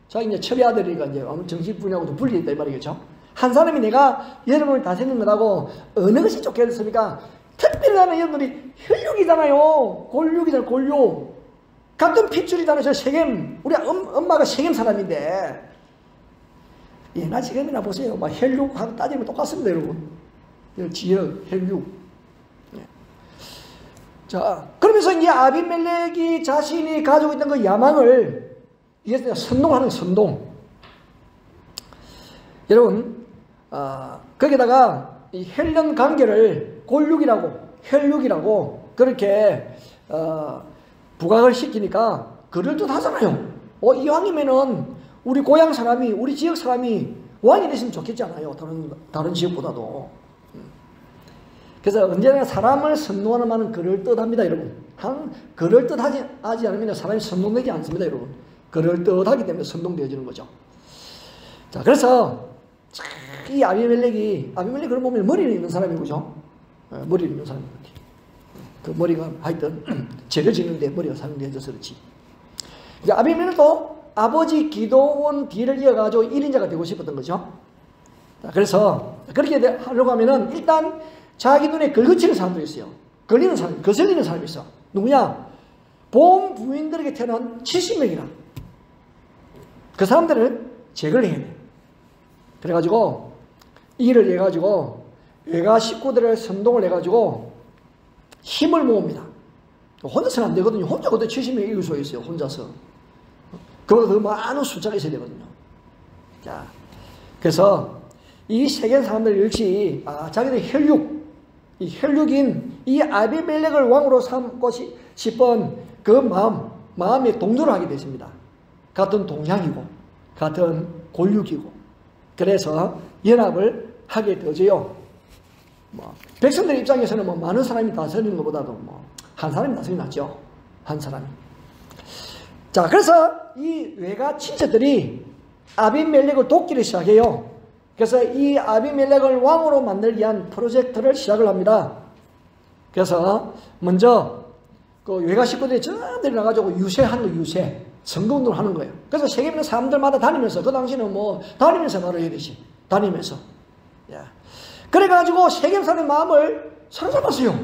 자 이제 첩의 아들이니까 이제 정실 부인하고도 분리했다 이 말이겠죠. 한 사람이 내가 여러분을 다스리는 거라고 어느 것이 좋겠습니까? 특별히 나는 여러분들이 혈육이잖아요. 골육이잖아요. 골육. 같은 핏줄이잖아요. 저 세겜. 우리 엄마가 세겜 사람인데 예나 지금이나 보세요. 막 혈육하고 따지면 똑같습니다, 여러분. 지역, 혈육. 자, 그러면서 이제 아비멜렉이 자신이 가지고 있던 그 야망을 이게 선동하는 선동. 여러분, 거기다가 이 혈연 관계를 골육이라고, 혈육이라고 그렇게 부각을 시키니까 그럴 듯 하잖아요. 이왕이면은 우리 고향 사람이, 우리 지역 사람이 왕이 됐으면 좋겠지 않아요? 다른 지역보다도. 그래서 언제나 사람을 선동하는 말은 그럴듯합니다, 여러분. 그럴듯하지 않으면 사람이 선동되지 않습니다, 여러분. 그럴듯하기 때문에 선동되어지는 거죠. 자, 그래서 이 아비멜렉을 보면 머리를 있는 사람이죠. 머리를 있는 사람입니다. 그 머리가 하여튼 죄를 짓는데 머리가 사용되어져서 그렇지. 이제 아비멜렉도 아버지 기도원 뒤를 이어가지고 1인자가 되고 싶었던 거죠. 자, 그래서 그렇게 하려고 하면은 일단 자기 눈에 걸거치는 사람들이 있어요. 거슬리는 사람이 있어. 누구냐? 본 부인들에게 태어난 70명이라. 그 사람들을 제거를 해야 돼. 그래가지고 이 일을 해가지고 외가 식구들을 선동을 해가지고 힘을 모읍니다. 혼자서는 안 되거든요. 혼자 그때 70명 이길 수 있어요. 혼자서. 그보다 더 많은 숫자가 있어야 되거든요. 자, 그래서 이 세계 사람들 역시 자기들 이 혈육인 이 아비멜렉을 왕으로 삼고 싶은 그 마음에 동조를 하게 되십니다. 같은 동향이고 같은 골육이고 그래서 연합을 하게 되어져요. 백성들 입장에서는 많은 사람이 다스리는 것보다도 한 사람이 다스리는 낫죠. 한 사람이. 자, 그래서 이 외가 친척들이 아비멜렉을 돕기를 시작해요. 그래서 이 아비멜렉을 왕으로 만들기 위한 프로젝트를 시작을 합니다. 그래서 먼저 그 외가 식구들이 전부 나가지고 유세하는 거, 유세. 선거운동을 하는 거예요. 그래서 세계 있는 사람들마다 다니면서, 그 당시는 다니면서 말을 해야 되지. 다니면서. 야. 그래가지고 세계 사람의 마음을 사로잡았어요.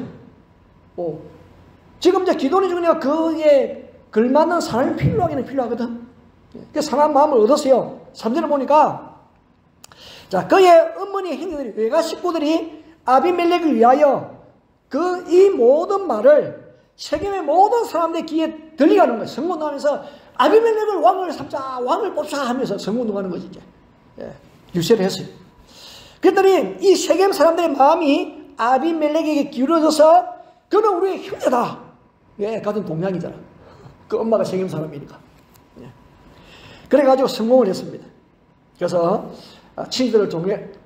지금 이제 기도는 중이니까 그에 걸맞는 사람이 필요하거든. 그 사람 마음을 얻었어요. 3절을 보니까, 자, 그의 어머니 형제들이, 외가 식구들이 아비멜렉을 위하여 이 모든 말을 세겜의 모든 사람들의 귀에 들리가는 거예요. 선거운동하면서 아비멜렉을 왕을 삼자, 왕을 뽑자 하면서 선거운동하는 거지, 이제. 예, 유세를 했어요. 그랬더니 이 세겜 사람들의 마음이 아비멜렉에게 기울어져서 그는 우리의 형제다. 예, 같은 동양이잖아. 그 엄마가 세겜 사람이니까. 예. 그래가지고 성공을 했습니다. 그래서 친구들을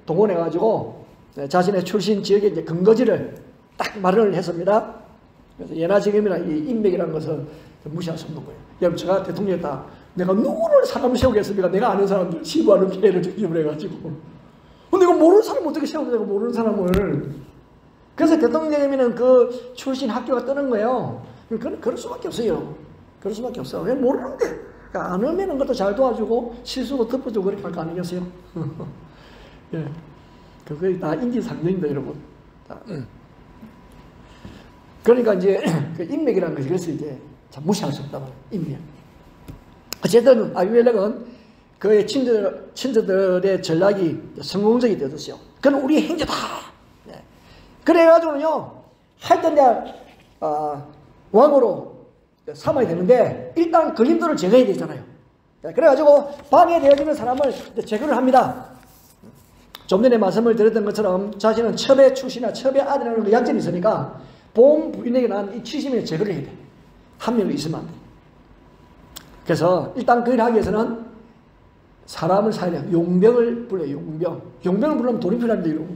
동원해가지고 자신의 출신 지역의 이제 근거지를 딱 마련을 했습니다. 그래서 예나 지금이나 이 인맥이라는 것은 무시할 수 없는 거예요. 여러분, 제가 대통령이었다. 내가 누구를 사람 세우겠습니까? 내가 아는 사람들 시부하는 피해를 적임을 해가지고. 근데 이거 모르는 사람 어떻게 세우면 되고, 모르는 사람을. 그래서 대통령이면 그 출신 학교가 뜨는 거예요. 그럴 수밖에 없어요. 그럴 수밖에 없어. 왜 모르는데. 그러니까 안 오면 것도 잘 도와주고, 실수도 덮어주고 그렇게 할 거 아니겠어요? 예. 그게 다 인지상정입니다, 여러분. 그러니까 이제 그 인맥이라는 것이 그래서 이제 참 무시할 수 없다 말이에요. 인맥. 어쨌든 아비멜렉은 그의 친구들의 전략이 성공적이 되었어요. 그는 우리의 형제다. 네. 그래가지고는요, 하여튼 이제 왕으로 삼아야 되는데 일단 걸림돌을 제거해야 되잖아요. 네. 그래가지고 방해되어지는 사람을 제거를 합니다. 좀 전에 말씀을 드렸던 것처럼 자신은 첩의 출신이나 첩의 아들이라는 그 약점이 있으니까 본 부인에게 난 이 70명을 제거를 해야 돼. 한 명이 있으면 안 돼. 그래서 일단 그 일을 하기 위해서는 사람을 살려 용병을 불러요. 용병을 부르면 돈이 필요한데 이러고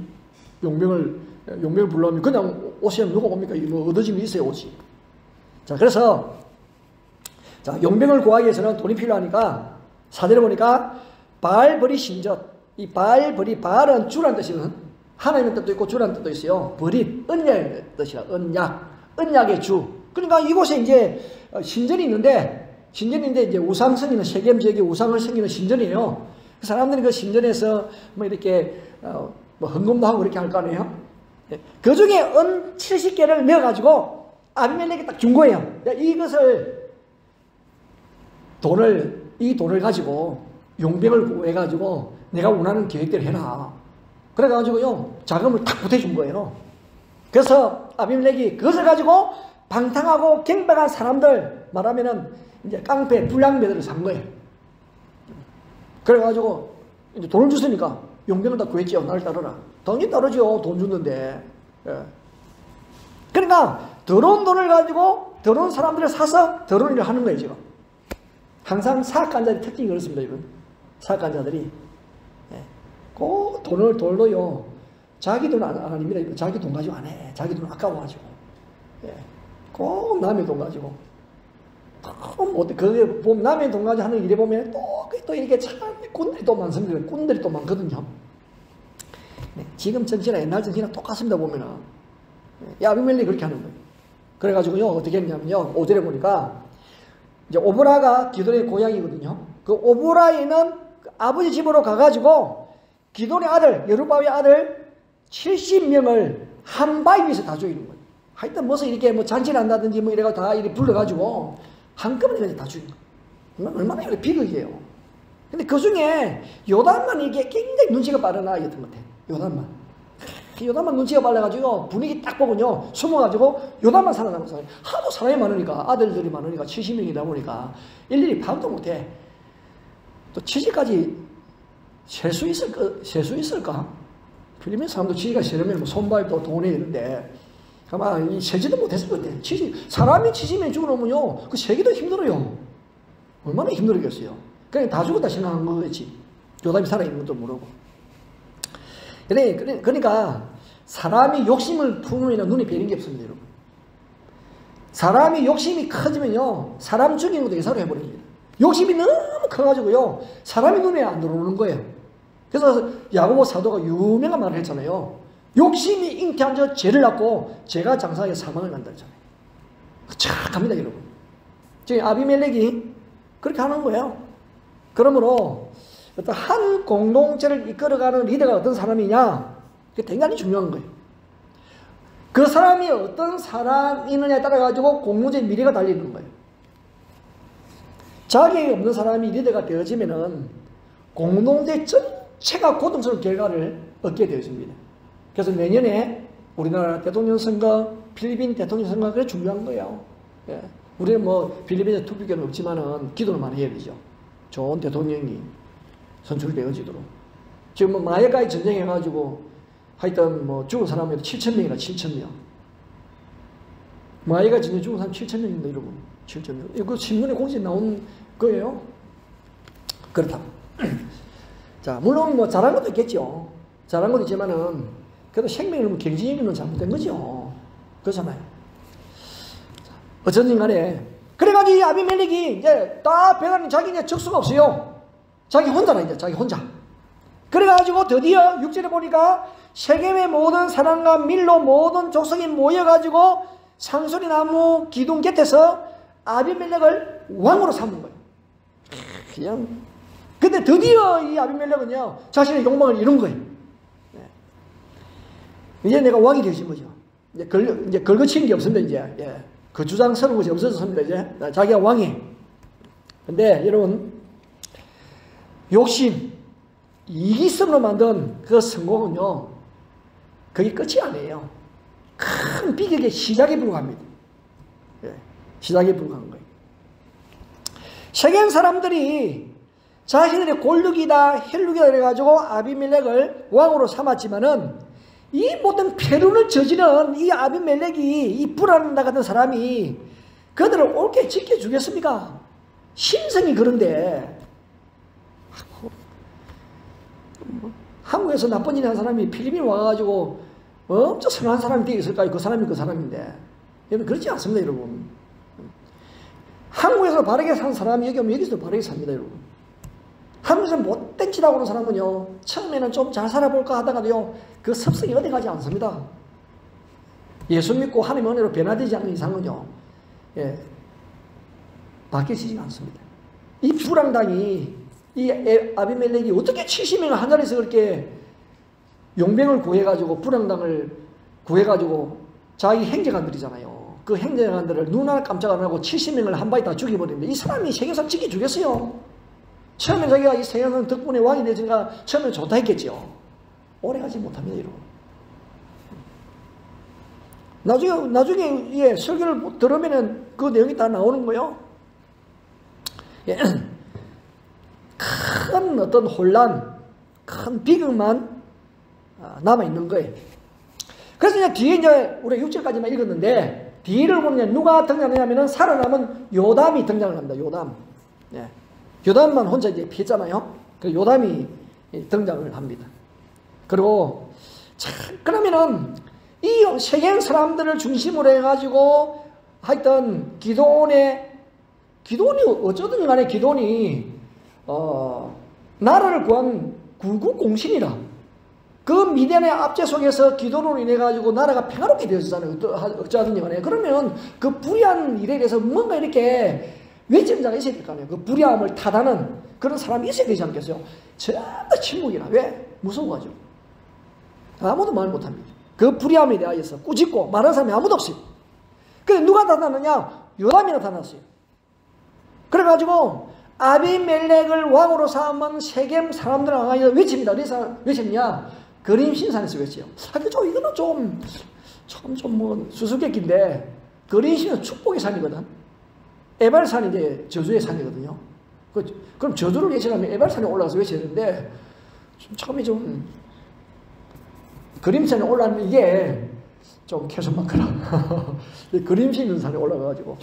용병을 부르면 그냥 오시면 누가 옵니까? 뭐 얻어짐이 있어야 오지. 자, 그래서 자, 용병을 구하기 위해서는 돈이 필요하니까 사절에 보니까 바알버리 신전, 이 바알버리, 바알은 주란 뜻이거든. 하나님의 뜻도 있고 주란 뜻도 있어요. 버리, 언약의 뜻이라, 언약의 주. 그러니까 이곳에 이제 신전이 있는데 이제 우상 섬기는 세겜 지역에 우상을 섬기는 신전이에요. 사람들이 그 신전에서 뭐 이렇게 뭐 헌금도 하고 그렇게 할 거 아니에요. 그 중에 은 70개를 넣어가지고 아비멜렉이 딱 준 거예요. 이것을 이 돈을 가지고 용병을 구해가지고 내가 원하는 계획대로 해라. 그래가지고요 자금을 탁 보태준 거예요. 그래서 아비멜렉이 그것을 가지고 방탕하고 갱박한 사람들 말하면은 이제 깡패, 불량배들을 산 거예요. 그래가지고 이제 돈을 줬으니까 용병을 다 구했지요. 나를 따르라. 당연히 따르죠. 돈 줬는데. 예. 그러니까 더러운 돈을 가지고 더러운 사람들을 사서 더러운 일을 하는 거예요. 지금. 항상 사악간자들의 특징이 그렇습니다. 이분. 사악간자들이. 예. 그 돈을요. 자기 돈 아닙니다. 자기 돈 가지고 안 해. 자기 돈 아까워가지고. 예. 꼭 남의 돈 가지고. 그게 보면 남의 돈 가지고 하는 일에 보면 또 이렇게 참 꾼들이 또 많습니다. 꾼들이 또 많거든요. 네, 지금 정치나 옛날 정치나 똑같습니다. 보면은 아비멜렉이 그렇게 하는 거예요. 그래가지고요 어떻게 했냐면요 5절에 보니까 이제 오브라가 기돈의 고향이거든요. 그 오브라에는 아버지 집으로 가가지고 기돈의 아들 여루바의 아들 70명을 한 바위 위에서 다 죽이는 거예요. 하여튼 무슨 이렇게 뭐 잔치를 한다든지 뭐 이래가 다 이렇게 불러가지고 한꺼번에 다 죽인 거예요. 얼마나 이렇게 비극이에요. 근데 그 중에 요단만 이게 굉장히 눈치가 빠른 아이였던 것 같아요. 요단만 눈치가 빨라가지고 분위기 딱 보군요. 숨어가지고 요단만 살아남은 사람이 하도 사람이 많으니까 아들들이 많으니까 70명이다 보니까 일일이 파악도 못해. 또 70까지 셀 수 있을까? 필리핀 사람도 70까지 세려면 뭐 손발도 돈이 되는데 아마 세지도 못했을 것 같아. 사람이 70명이 죽어놓으면요 그 세기도 힘들어요. 얼마나 힘들겠어요. 그냥 다 죽었다 생각한 거겠지. 요담이 살아있는 것도 모르고. 그러니까 사람이 욕심을 품으면 눈에 뵈는 게 없습니다. 여러분. 사람이 욕심이 커지면요 사람 죽이는 것도 예사로 해버립니다. 욕심이 너무 커가지고요 사람이 눈에 안 들어오는 거예요. 그래서 야고보 사도가 유명한 말을 했잖아요. 욕심이 잉태한 저 죄를 낳고 죄가 장사하여 사망을 만들잖아요. 착합니다 여러분. 지금 아비멜렉이 그렇게 하는 거예요. 그러므로 어떤 한 공동체를 이끌어가는 리더가 어떤 사람이냐 그게 대단히 중요한 거예요. 그 사람이 어떤 사람이느냐에 따라 가지고 공동체의 미래가 달리는 거예요. 자격이 없는 사람이 리더가 되어지면은 공동체 전체가 고통스러운 결과를 얻게 되어집니다. 그래서 내년에 우리나라 대통령 선거, 필리핀 대통령 선거가 그래 중요한 거예요. 예. 우리는 뭐 필리핀에 투표권은 없지만은 기도를 많이 해야 되죠. 좋은 대통령이 선출되어지도록. 지금 뭐 마약까지 전쟁해가지고 하여튼 뭐 죽은 사람이 7,000명이나 7,000명. 마약까지 전쟁 죽은 사람 7,000명입니다, 여러분. 7,000명. 이거 신문에 공식 나온 거예요. 그렇다. 자, 물론 뭐 잘한 것도 있겠죠. 잘한 것도 있지만은 그래도 생명을 경진이는 잘못된 거죠. 그렇잖아요. 어쨌든 간에 그래가지고 이 아비멜렉이 이제 딱 배가는 자기 이제 적수가 없어요. 자기 혼자라 이제 자기 혼자. 그래가지고 드디어 6절에 보니까 세겜의 모든 사람과 밀로 모든 족속이 모여가지고 상수리 나무 기둥 곁에서 아비멜렉을 왕으로 삼은 거예요. 그냥. 근데 드디어 이 아비멜렉은요 자신의 욕망을 이룬 거예요. 이제 내가 왕이 되신 거죠. 이제 걸거치는 게 없습니다. 이제 예. 그 주장스러운 것이 없어졌습니다. 이제 자기가 왕이. 근데 여러분 욕심, 이기성으로 만든 그 성공은요 그게 끝이 아니에요. 큰 비극의 시작에 불과합니다. 예. 시작에 불과한 거예요. 세겜 사람들이 자신들의 골육이다 혈육이다 그래가지고 아비멜렉을 왕으로 삼았지만은 이 모든 폐륜을 저지른 이 아비멜렉이 이 불안나 같은 사람이 그들을 옳게 지켜주겠습니까? 심성이 그런데 한국에서 나쁜 일 한 사람이 필리핀 와가지고 엄청 선한 사람이 되어 있을까요? 그 사람이 그 사람인데. 여러분 그렇지 않습니다, 여러분. 한국에서 바르게 산 사람이 여기 오면 여기서도 바르게 삽니다, 여러분. 한국에서 못된 짓 하고 오는 사람은요, 처음에는 좀 잘 살아볼까 하다가도요, 그 습성이 어디 가지 않습니다. 예수 믿고 하나님의 은혜로 변화되지 않는 이상은요, 예, 바뀌어지지 않습니다. 이 불황당이, 이 아비멜렉이 어떻게 70명을 한 자리에서 그렇게 용병을 구해가지고, 불황당을 구해가지고, 자기 행제관들이잖아요. 그 행제관들을 눈 하나 깜짝 안 하고 70명을 한 방에 다 죽여버리는데, 이 사람이 세계선 지키 죽였어요. 처음에 자기가 이 세계선 덕분에 왕이 되니까 처음에 좋다 했겠죠. 오래 가지 못합니다, 여러분. 나중에 예, 설교를 들으면은 그 내용이 다 나오는 거예요. 예. 큰 어떤 혼란, 큰 비극만 남아있는 거예요. 그래서 이제 뒤에 이제 우리 6절까지만 읽었는데, 뒤를 보면 누가 등장하냐면은 살아남은 요담이 등장을 합니다. 요담. 예. 요담만 혼자 이제 피했잖아요. 그 요담이 등장을 합니다. 그리고, 자, 그러면은 이 세계 사람들을 중심으로 해가지고 하여튼 기도원이 어쩌든 간에 기도원이 나라를 구한 구국공신이라, 그 미디안의 압제 속에서 기도로 인해 가지고 나라가 평화롭게 되어지잖아요. 어쩌든 간에. 그러면 그 불의한 일에 대해서 뭔가 이렇게 외침자가 있어야 될 거 아니에요. 그 불의함을 타다는 그런 사람이 있어야 되지 않겠어요? 전부 침묵이라. 왜? 무서워가지고. 아무도 말 못합니다. 그 불의함에 대하여서 꾸짖고 말하는 사람이 아무도 없어요. 그래서 누가 나타났느냐? 요담이 나타났어요. 그래가지고 아비멜렉을 왕으로 삼은 세겜 사람들을 향하여 외칩니다. 어디서 외쳤냐? 그림 신산에서 외쳐요. 이거는 좀 수수께끼인데, 그림 신은 축복의 산이거든. 에발산이 이제 저주의 산이거든요. 그럼 저주를 외치려면 에발산에 올라가서 외쳐야 되는데, 처음에 그림산에 올라가면 이게 좀 캐서막하라. 그림신 있는 산에 올라가가지고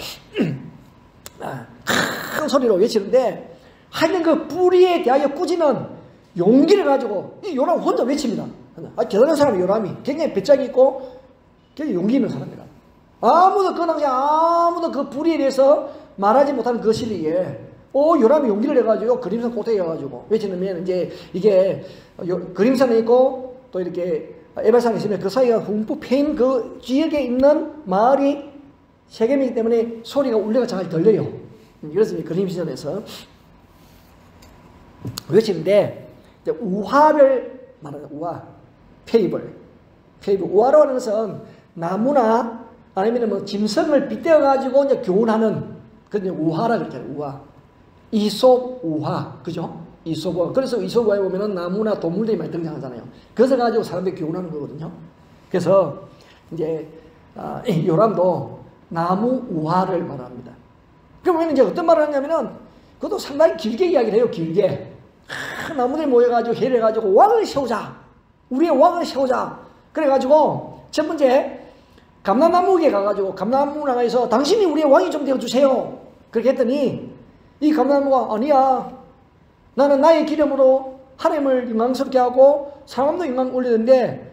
큰 소리로 외치는데, 하여튼 그 불의에 대하여 꾸짖는 용기를 가지고 이 요람 혼자 외칩니다. 대단한 사람이 요람이 굉장히 배짱이 있고 굉장히 용기 있는 사람이라. 아무도 그 당시에 아무도 그 불의에 대해서 말하지 못하는 그 시기에 요람이 용기를 내가지고 그림산 꼭대기에 가가지고 외치면 이제 이게 그림산에 있고 또 이렇게 에발산에 있으면 그 사이가 흠뻑 패인 그 지역에 있는 마을이 세겜이기 때문에 소리가 울려가 잘 들려요. 그래서 그림시전에서 외치는데, 우화를 말하는 우화, 페이블. 우화로 하는 것은 나무나 아니면 뭐 짐승을 빗대어 가지고 이제 교훈하는 그게 우화라 그렇게 해요. 우화. 이솝 우화, 그죠? 이솝 우화. 그래서 이솝 우화에 보면은 나무나 동물들이 많이 등장하잖아요. 그것을 가지고 사람들이 교훈하는 거거든요. 그래서 이제 요람도 나무 우화를 말합니다. 그러면 이제 어떤 말을 하냐면은 그것도 상당히 길게 이야기를 해요. 길게. 나무들이 모여가지고 회의를 해가지고 왕을 세우자. 우리의 왕을 세우자. 그래가지고 첫 번째 감람나무에 가가지고 감람나무에서 당신이 우리의 왕이 좀 되어주세요. 그렇게 했더니 이 감람나무가 아니야. 나는 나의 기름으로 하나님을 영광스럽게 하고 사람도 영광 올리는데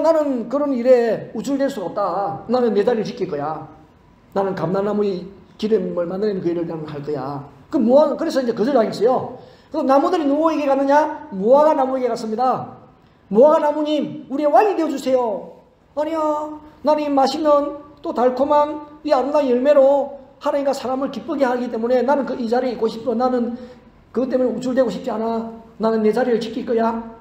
나는 그런 일에 우쭐댈 수가 없다. 나는 내 자리를 지킬 거야. 나는 감람나무의 기름을 만드는 그 일을 나는 할 거야. 그래서 이제 거절당했어요. 그래서 나무들이 누구에게 갔느냐? 무화과 나무에게 갔습니다. 무화과 나무님, 우리의 왕이 되어주세요. 아니야. 나는 이 맛있는 또 달콤한 이 아름다운 열매로 하나님과 사람을 기쁘게 하기 때문에 나는 이 자리에 있고 싶어. 나는 그것 때문에 우쭐대고 싶지 않아. 나는 내 자리를 지킬 거야.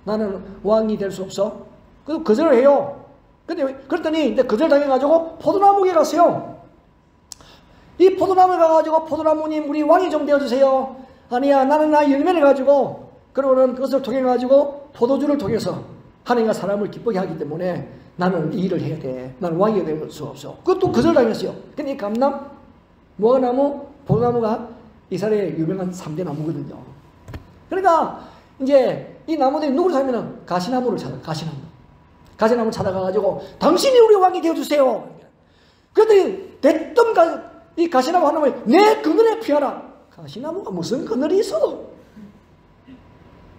나는 왕이 될 수 없어. 그래서 거절을 해요. 그랬더니 이제 거절당해가지고 포도나무에 갔어요. 이 포도나무에 가가지고 포도나무님 우리 왕이 좀 되어주세요. 아니야. 나는 나의 열매를 가지고 그러고는 그것을 통해 가지고 포도주를 통해서 하나님과 사람을 기쁘게 하기 때문에 나는 이 일을 해야 돼. 나는 왕이 될 수 없어. 그것도 거절당했어요. 근데 이 감람, 무화과나무, 포도나무가 이스라엘의 유명한 3대 나무거든요. 그러니까 이제 이 나무들이 누구를 찾으면 가시나무를 찾아. 가시나무 찾아가가지고 당신이 우리 왕이 되어주세요. 그랬더니 대뜸 이 가시나무 하나님을 내 그늘에 피하라. 가시나무가 무슨 그늘이 있어?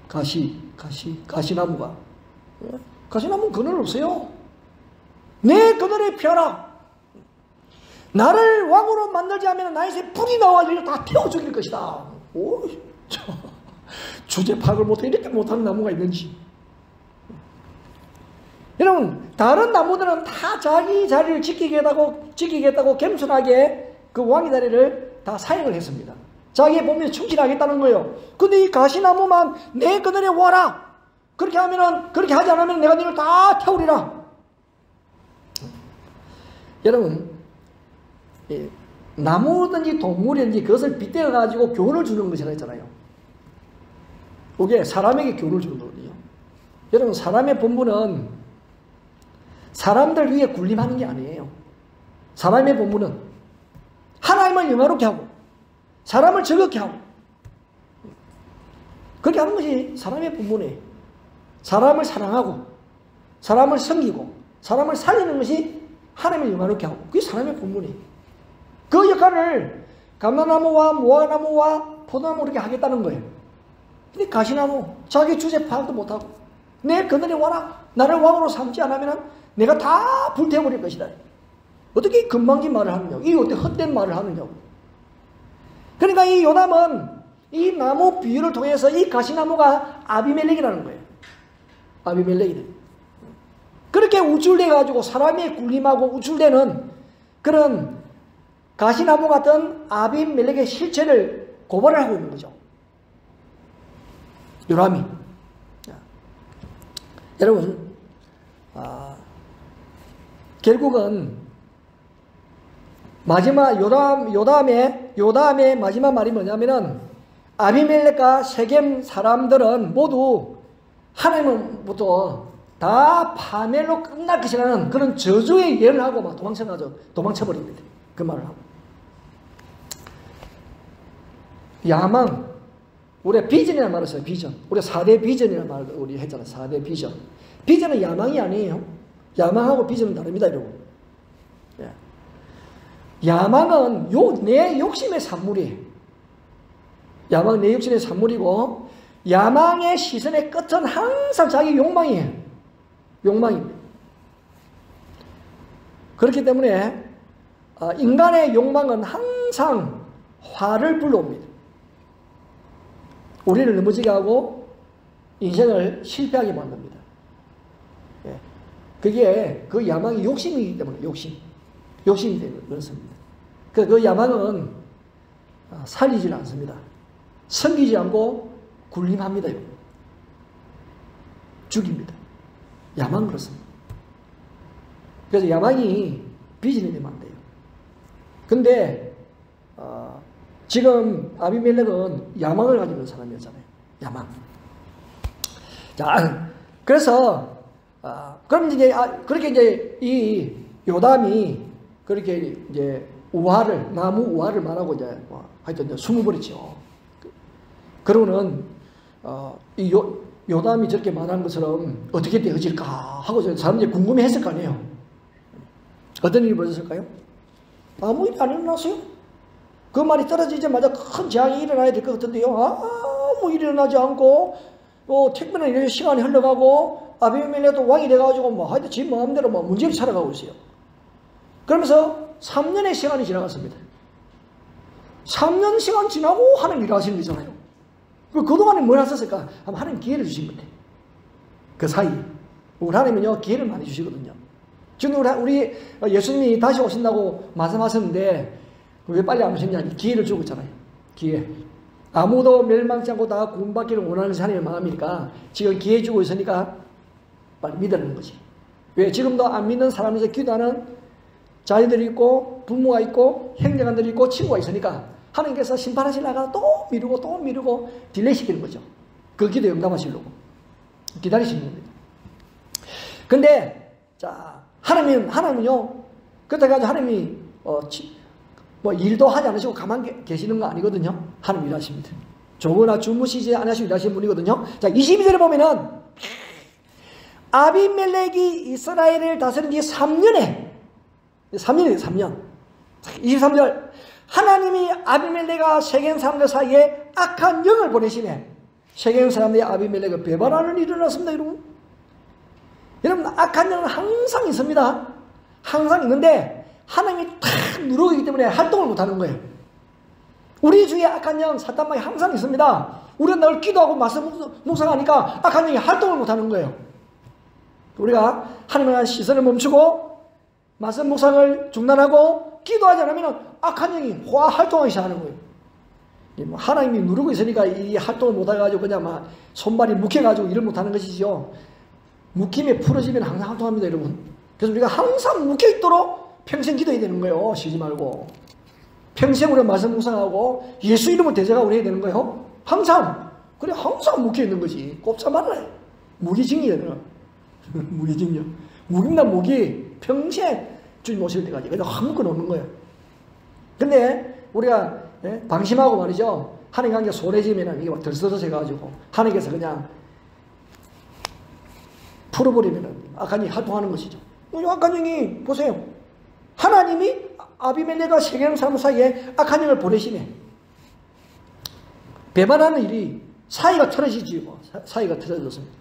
가시나무가. 가시나무는 그늘 없어요. 내 그늘에 피어라. 나를 왕으로 만들지 않으면 나에서 불이 나와 너희를 다 태워 죽일 것이다. 오, 주제 파악을 못해 이렇게 못하는 나무가 있는지. 여러분, 다른 나무들은 다 자기 자리를 지키겠다고 겸손하게 그 왕의 자리를 다 사용을 했습니다. 자기의 본분에 충실하겠다는 거예요. 근데 이 가시나무만 내 그늘에 와라. 그렇게 하지 않으면 내가 너를 다 태우리라. 여러분, 나무든지 동물이든지 그것을 빗대어 가지고 교훈을 주는 것이라 했잖아요. 그게 사람에게 교훈을 주는 거거든요. 여러분, 사람의 본분은 사람들 위에 군림하는 게 아니에요. 사람의 본분은 하나님을 영화롭게 하고 사람을 즐겁게 하고 그렇게 하는 것이 사람의 본분이에요. 사람을 사랑하고 사람을 섬기고 사람을 살리는 것이 하나님을 영화롭게 하고 그게 사람의 본분이에요. 그 역할을 감람나무와 무화과나무와 포도나무 이렇게 하겠다는 거예요. 근데 가시나무 자기 주제 파악도 못하고 내 그늘에 와라. 나를 왕으로 삼지 않으면 내가 다 불태워버릴 것이다. 어떻게 건방진 말을 하느냐고. 이게 어떻게 헛된 말을 하느냐고. 그러니까 이 요담은 이 나무 비유를 통해서 이 가시나무가 아비멜렉이라는 거예요. 아비멜렉이래. 그렇게 우쭐대 가지고 사람이 군림하고 우쭐대는 그런 가시나무 같은 아비멜렉의 실체를 고발을 하고 있는 거죠. 요람이. 여러분, 결국은 마지막 요담의 마지막 말이 뭐냐면은 아비멜렉과 세겜 사람들은 모두 하나님으로부터 다 파멸로 끝날 것이라는 그런 저주의 예를 하고 막 도망쳐버립니다. 그 말을 하고. 야망, 우리 비전이라는 말을 써요. 비전. 우리 4대 비전이라는 말을 우리 했잖아요. 4대 비전. 비전은 야망이 아니에요. 야망하고 비전은 다릅니다, 여러분. 예. 야망은 내 욕심의 산물이에요. 야망은 내 욕심의 산물이고 야망의 시선의 끝은 항상 자기 욕망이에요. 욕망입니다. 그렇기 때문에 인간의 욕망은 항상 화를 불러옵니다. 우리를 넘어지게 하고 인생을 실패하게 만듭니다. 예. 그게 그 야망이 욕심이기 때문에 욕심이 때문에 그렇습니다. 그 야망은 살리지 않습니다. 섬기지 않고 군림합니다. 죽입니다. 야망은 그렇습니다. 그래서 야망이 비전이 되면 안 돼요. 근데 지금 아비멜렉은 야망을 가지고 있는 사람이었잖아요. 야망. 자, 그래서 그럼 이제 그렇게 이제 이 요담이 그렇게 이제 나무 우화를 말하고 이제 하여튼 이제 숨어버리죠. 그러고는 이 요담이 저렇게 말하는 것처럼 어떻게 되어질까 하고 사람들이 궁금해했을 거 아니에요. 어떤 일이 벌어졌을까요? 아무 일이 안 일어났어요. 그 말이 떨어지자마자 큰 재앙이 일어나야 될 것 같은데요. 아무 일이 일어나지 않고 택배는 이렇게 시간이 흘러가고 아비멜렉도 왕이 돼가지고 하여튼 지 마음대로 문제없이 살아가고 있어요. 그러면서 3년의 시간이 지나갔습니다. 3년 시간 지나고 하나님 일하시는 거잖아요. 그동안에 뭘 하셨을까? 아마 하나님 기회를 주신 건데. 그 사이. 우리 하나님은요, 기회를 많이 주시거든요. 지금 우리 예수님이 다시 오신다고 말씀하셨는데, 왜 빨리 안 오셨냐? 기회를 주고 있잖아요. 기회. 아무도 멸망치 않고 다 구원받기를 원하는 하나님의 마음이니까, 지금 기회 주고 있으니까, 빨리 믿으라는 거지. 왜? 지금도 안 믿는 사람에서 기도하는 자녀들이 있고, 부모가 있고, 형제간들이 있고, 친구가 있으니까, 하나님께서 심판하시려다가 또 미루고 딜레이 시키는 거죠. 그 기도 응답하시려고 기다리시는 겁니다. 근데 자 하나님은요 그때까지 하나님이 일도 하지 않으시고 가만 계시는 거 아니거든요. 하나님 일하십니다. 조거나 주무시지 않으시고 일하시는 분이거든요. 자 22절에 보면은 아비멜렉이 이스라엘을 다스린 지 3년이에요. 3년. 23절 하나님이 아비멜렉과 세겜 사람들 사이에 악한 영을 보내시네. 세겜 사람들이 아비멜렉을 배반하는 일이 일어났습니다. 여러분 악한 영은 항상 있습니다. 항상 있는데 하나님이 탁 누르고 있기 때문에 활동을 못하는 거예요. 우리 주위에 악한 영 사탄마귀 항상 있습니다. 우리가 늘 기도하고 말씀 묵상하니까 악한 영이 활동을 못하는 거예요. 우리가 하나님에 대한 시선을 멈추고 말씀 묵상을 중단하고 기도하지 않으면 악한 영이 활동하기 시작하는 거예요. 하나님이 누르고 있으니까 이 활동을 못해가지고 그냥 막 손발이 묵혀가지고 일을 못하는 것이죠. 묵힘에 풀어지면 항상 활동합니다, 여러분. 그래서 우리가 항상 묵혀있도록 평생 기도해야 되는 거예요. 쉬지 말고. 평생 우리가 말씀 묵상하고 예수 이름을 대적하고 해야 되는 거예요. 항상. 그래, 항상 묵혀있는 거지. 꼽자 말아요. 무기징이에요. 무기징이요. 무기입니다, 무기. 평생 주님 오실 때까지. 그냥 한 묶어 놓는 거예요. 근데 우리가 방심하고 말이죠. 하나님과 함께 소홀해지면 이게 막 들썩해가지고 하나님께서 그냥 풀어버리면 악한 영이 활동하는 것이죠. 악한 영이 보세요. 하나님이 아비멜렉과 세겜 사람 사이에 악한 영을 보내시네. 배반하는 일이 사이가 틀어지지. 사이가 틀어졌습니다.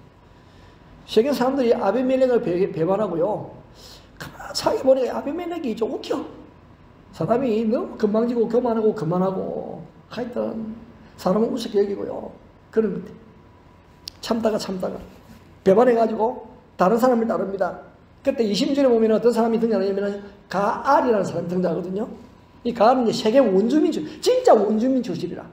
세겜 사람들이 아비멜렉을 배반하고요. 사이에 보니까 아비멜렉이 좀 웃겨. 사람이 너무 건방지고 교만하고 그만하고 하여튼 사람은 우습게 여기고요. 그런 것 같아요. 참다가 배반해가지고 다른 사람을 따릅니다. 그때 20절에 보면 어떤 사람이 등장하냐면 가알이라는 사람이 등장하거든요. 이 가알은 이제 세겜 원주민 진짜 원주민 출신이라.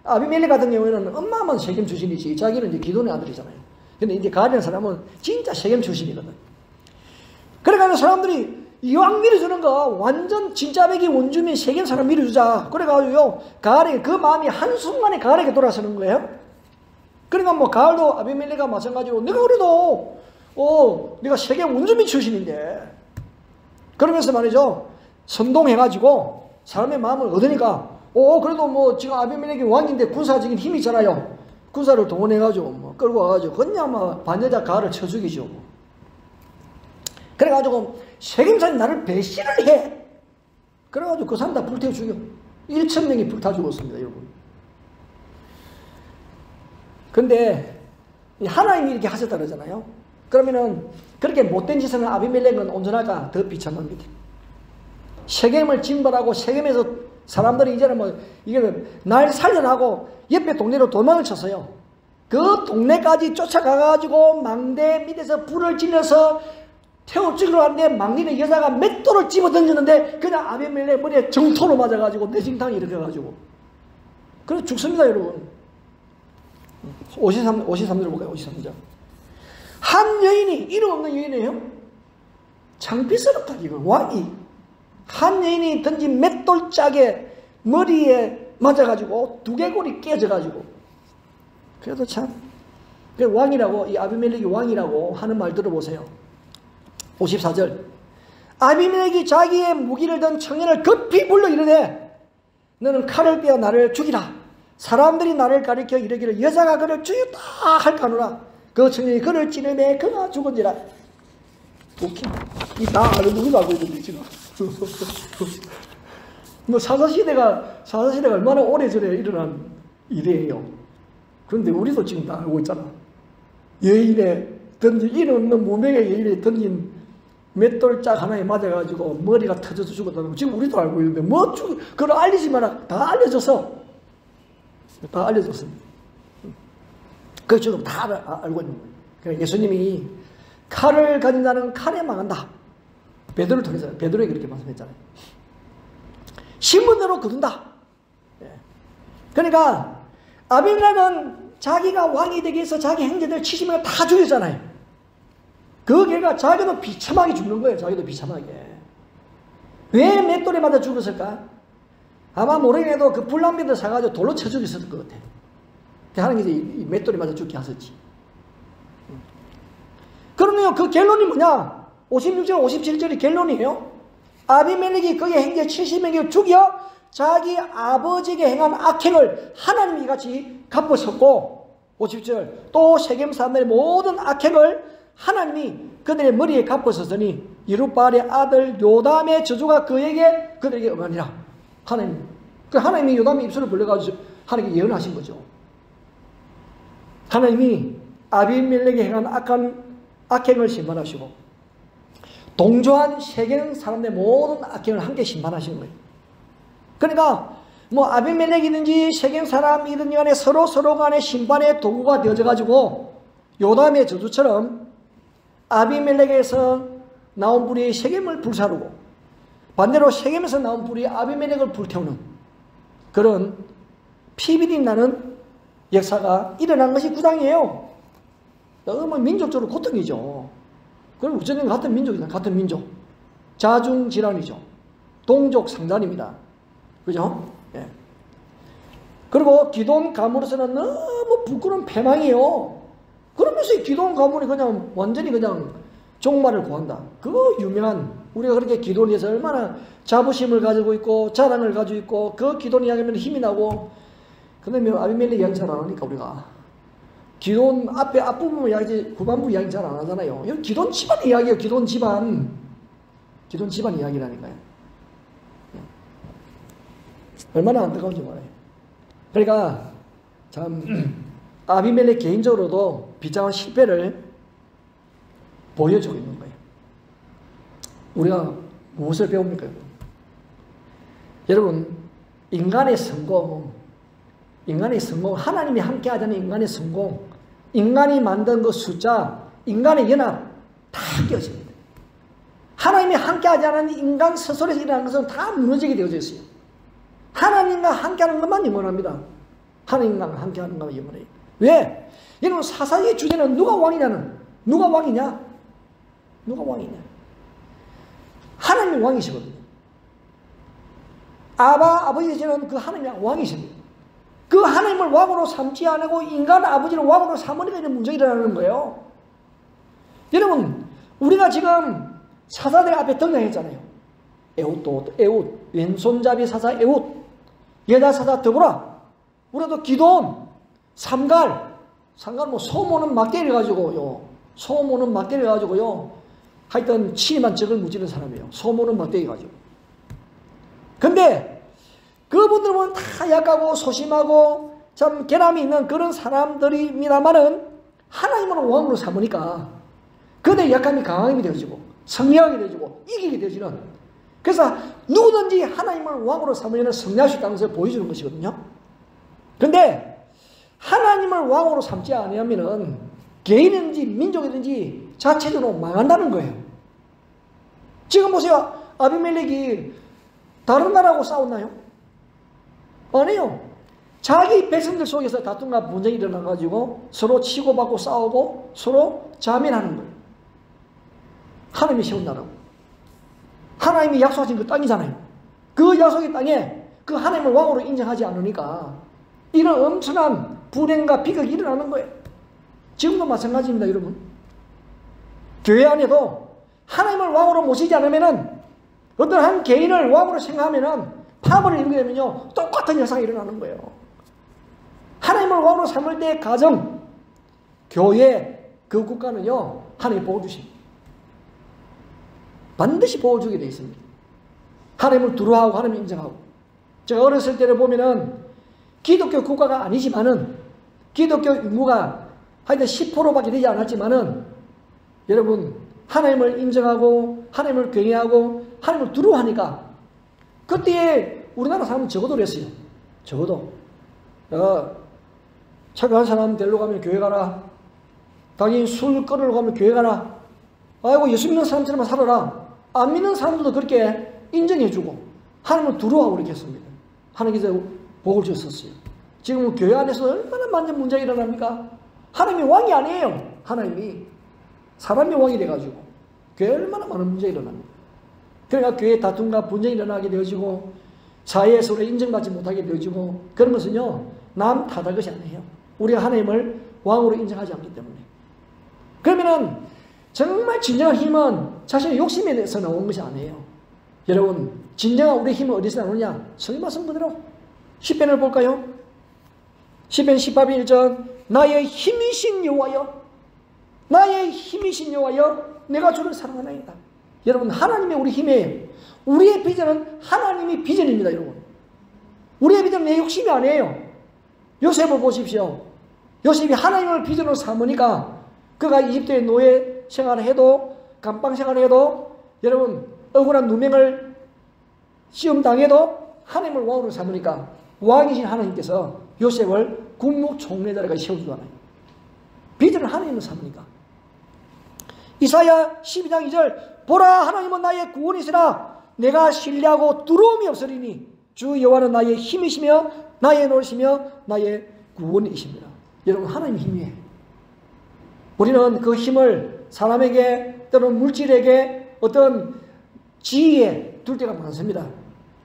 아비멜렉 같은 경우에는 엄마만 세겜 출신이지 자기는 이제 기돈의 아들이잖아요. 근데 이제 가알이라는 사람은 진짜 세겜 출신이거든. 그래가지고 사람들이 이왕 밀어주는 거 완전 진짜 백이 원주민 세겜 사람 밀어주자. 그래가지고요 가알이 그 마음이 한순간에 가알에게 돌아서는 거예요. 그러니까 뭐 가알도 아비멜렉과 마찬가지로 내가 그래도 내가 세겜 원주민 출신인데 그러면서 말이죠 선동해가지고 사람의 마음을 얻으니까 그래도 뭐 지금 아비멜렉이 왕인데 군사적인 힘이 있잖아요. 군사를 동원해가지고 뭐 끌고 와가지고 그냥 막 반여자 가알을 쳐 죽이죠. 그래가지고 세겜사람이 나를 배신을 해. 그래가지고 그 사람 다 불태워 죽여. 1,000명이 불타 죽었습니다, 여러분. 근데 하나님이 이렇게 하셨다 그러잖아요. 그러면은 그렇게 못된 짓을 하는 아비멜렉은 온전할까? 더 비참합니다. 세겜을 징벌하고 세겜에서 사람들이 이제는 뭐 이게 날 살려나고 옆에 동네로 도망을 쳤어요. 그 동네까지 쫓아가가지고 망대 밑에서 불을 질러서 태워 찍으러 갔는데 막리는 여자가 맷돌을 집어 던졌는데 그냥 아비멜렉 머리에 정토로 맞아가지고 뇌진탕이 일으켜가지고 그래서 죽습니다, 여러분. 53절 볼까요? 53절. 한 여인이 이름 없는 여인이에요. 창피스럽다 이거. 왕이 한 여인이 던진 맷돌짝에 머리에 맞아가지고 두개골이 깨져가지고 그래도 참 왕이라고 이 아비멜렉이 왕이라고 하는 말 들어보세요. 54절. 아비멜렉이 자기의 무기를 든 청년을 급히 불러 이르되 너는 칼을 빼어 나를 죽이라. 사람들이 나를 가리켜 이르기를 여자가 그를 죽였다 할까노라. 그 청년이 그를 찌르매 그가 죽은지라. 웃긴. 다 아는 누구도 알고 있는데 지금. 뭐 사사시대가 얼마나 오래전에 일어난 일이에요. 그런데 우리도 지금 다 알고 있잖아. 여인의 던진 이름 없는 무명의 여인에 던진 맷돌짝 하나에 맞아가지고 머리가 터져서 죽었다는 거 지금 우리도 알고 있는데 뭐 그걸 알리지 마라. 다 알려줬어. 다 알려줬습니다. 그거 지금 다 알고 있는 거예요. 그러니까 예수님이 칼을 가진 자는 칼에 망한다. 베드로를 통해서 베드로에게 그렇게 말씀했잖아요. 신문대로 거둔다. 그러니까 아비멜렉은 자기가 왕이 되기 위해서 자기 형제들 70명을 다 죽였잖아요. 그 결과 자기도 비참하게 죽는 거예요. 자기도 비참하게. 왜 맷돌에 맞아 죽었을까? 아마 모르긴 해도 그 불난비를 사가지고 돌로 쳐 죽였을 것 같아요. 하나님께서 이 맷돌에 맞아 죽게 하셨지. 그러면 그 결론이 뭐냐? 56절, 57절이 결론이에요. 아비멜렉이 그의 형제 70명을 죽여 자기 아버지에게 행한 악행을 하나님이 같이 갚으셨고 50절 또 세겜 사람들의 모든 악행을 하나님이 그들의 머리에 갚으셨으니 여룹바알의 아들 요담의 저주가 그들에게 응하니라. 하나님이 요담의 입술을 벌려가지고 하나님께 예언하신 거죠. 하나님이 아비멜렉이 행한 악행을 심판하시고 동조한 세겜 사람들의 모든 악행을 함께 심판하시는 거예요. 그러니까 뭐 아비멜렉이든지 세겜 사람이든지 간에 서로 간에 심판의 도구가 되어져 가지고 요담의 저주처럼 아비멜렉에서 나온 불이 세겜을 불사르고 반대로 세겜에서 나온 불이 아비멜렉을 불태우는 그런 피비린 나는 역사가 일어난 것이 구장이에요. 너무 민족적으로 고통이죠. 그럼 우리는 같은 민족이다. 같은 민족. 자중질환이죠. 동족 상단입니다. 그죠? 예. 그리고 기돈 가문으로서는 너무 부끄러운 패망이에요. 그러면서 이 기돈 가문이 그냥 완전히 그냥 종말을 구한다. 그 유명한 우리가 그렇게 기돈에 대해서 얼마나 자부심을 가지고 있고 자랑을 가지고 있고 그 기돈 이야기하면 힘이 나고 그다음에 아비멜렉 이야기 잘 안 하니까 우리가 기돈 앞부분 이야기지 후반부 이야기 잘 안 하잖아요. 이건 기돈 집안 이야기예요. 기돈 집안 이야기라니까요. 얼마나 안타까운지 몰라요. 그러니까 참 아비멜렉 개인적으로도 비장한 실패를 보여주고 있는 거예요. 우리가 무엇을 배웁니까? 여러분 인간의 성공, 하나님이 함께 하자는 인간의 성공, 인간이 만든 그 숫자, 인간의 연합 다 깨어집니다. 하나님이 함께 하지 않은 인간 스스로에서 일어나는 것은 다 무너지게 되어져 있어요. 하나님과 함께 하는 것만 영원합니다. 하나님과 함께 하는 것만 영원해요. 왜? 여러분 사사기의 주제는 누가 왕이냐? 하나님이 왕이시거든요. 아버지 되시는 그 하나님이 왕이십니다. 그 하나님을 왕으로 삼지 않고 인간 아버지를 왕으로 삼으니까 이런 문제가 일어나는 거예요. 여러분 우리가 지금 사사들 앞에 등장했잖아요. 에훗, 왼손잡이 사사 에훗, 여자 사사 드보라, 우리도 기돈, 삼갈 뭐 소모는 막대를 가지고요. 하여튼 치만 적을 무지는 사람이에요. 소모는 막대기 가지고. 근데 그분들은 다 약하고 소심하고 참 결함이 있는 그런 사람들입니다만은 하나님으로 왕으로 삼으니까 그들의 약함이 강함이 되어지고 승리하게 되어지고 이기게 되어지는, 그래서 누구든지 하나님을 왕으로 삼으면 승리할 수 있다는 것을 보여주는 것이거든요. 근데 하나님을 왕으로 삼지 않으면 개인이든지 민족이든지 자체적으로 망한다는 거예요. 지금 보세요. 아비멜렉이 다른 나라하고 싸웠나요? 아니요. 자기 백성들 속에서 다툼과 분쟁이 일어나가지고 서로 치고받고 싸우고 서로 자멸하는 거예요. 하나님이 세운 나라고. 하나님이 약속하신 그 땅이잖아요. 그 약속의 땅에 그 하나님을 왕으로 인정하지 않으니까 이런 엄청난 불행과 비극이 일어나는 거예요. 지금도 마찬가지입니다, 여러분. 교회 안에도 하나님을 왕으로 모시지 않으면은 어떤 한 개인을 왕으로 생각하면은 파벌을 이루게 되면요 똑같은 현상이 일어나는 거예요. 하나님을 왕으로 삼을 때 가정, 교회, 그 국가는요 하나님이 보호주십니다. 반드시 보호주게 되어 있습니다. 하나님을 두려워하고 하나님을 인정하고. 제가 어렸을 때를 보면은 기독교 국가가 아니지만은 기독교 인구가 하여튼 10%밖에 되지 않았지만은 여러분 하나님을 인정하고 하나님을 경외하고 하나님을 두려워하니까 그때 우리나라 사람은 적어도 그랬어요. 적어도 착한 사람 데리러 가면 교회 가라. 당연히 술 끊으러 가면 교회 가라. 아이고 예수 믿는 사람처럼 살아라. 안 믿는 사람들도 그렇게 인정해주고 하나님을 두려워하고 그렇게 했습니다. 하나님께서 복을 주셨어요. 지금 교회 안에서 얼마나 많은 문제가 일어납니까? 하나님이 왕이 아니에요. 하나님이 사람이 왕이 돼가지고 교회에 얼마나 많은 문제가 일어납니다. 그러니까 교회에 다툼과 분쟁이 일어나게 되어지고 사회에서 서로 인정받지 못하게 되어지고 그런 것은요 남 탓할 것이 아니에요. 우리가 하나님을 왕으로 인정하지 않기 때문에. 그러면은 정말 진정한 힘은 자신의 욕심에 대해서 나온 것이 아니에요. 여러분 진정한 우리의 힘은 어디서 나오느냐? 성경 말씀 그대로 시편을 볼까요? 시편 18편 1절 나의 힘이신 여호와여, 나의 힘이신 여호와여, 내가 주를 사랑하나이다. 여러분 하나님의 우리 힘이에요. 우리의 비전은 하나님의 비전입니다. 여러분 우리의 비전은 내 욕심이 아니에요. 요셉을 보십시오. 요셉이 하나님을 비전으로 삼으니까 그가 이집트의 노예 생활을 해도 감방 생활을 해도 여러분 억울한 누명을 시험당해도 하나님을 왕으로 삼으니까 왕이신 하나님께서 요셉을 국무총리자리가 세워주잖아요. 비전을 하나님을 삼으니까. 이사야 12장 2절 보라 하나님은 나의 구원이시라 내가 신뢰하고 두려움이 없으리니 주 여호와는 나의 힘이시며 나의 노릇이며 나의 구원이십니다. 여러분 하나님의 힘이에요. 우리는 그 힘을 사람에게 또는 물질에게 어떤 지위에 둘 때가 많습니다.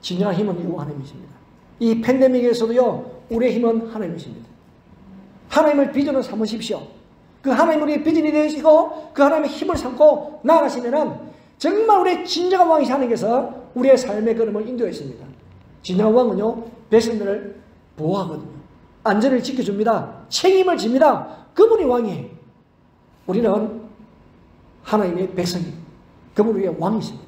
진정한 힘은 이 하나님이십니다. 이 팬데믹에서도요 우리의 힘은 하나님이십니다. 하나님을 비전으로 삼으십시오. 그 하나님 우리의 비전이 되시고 그 하나님의 힘을 삼고 나아가시면은 정말 우리의 진정한 왕이신 하나님께서 우리의 삶의 걸음을 인도했습니다. 진정한 왕은요 백성들을 보호하거든요. 안전을 지켜줍니다. 책임을 집니다. 그분이 왕이에요. 우리는 하나님의 백성이에요. 그분이 우리의 왕이십니다.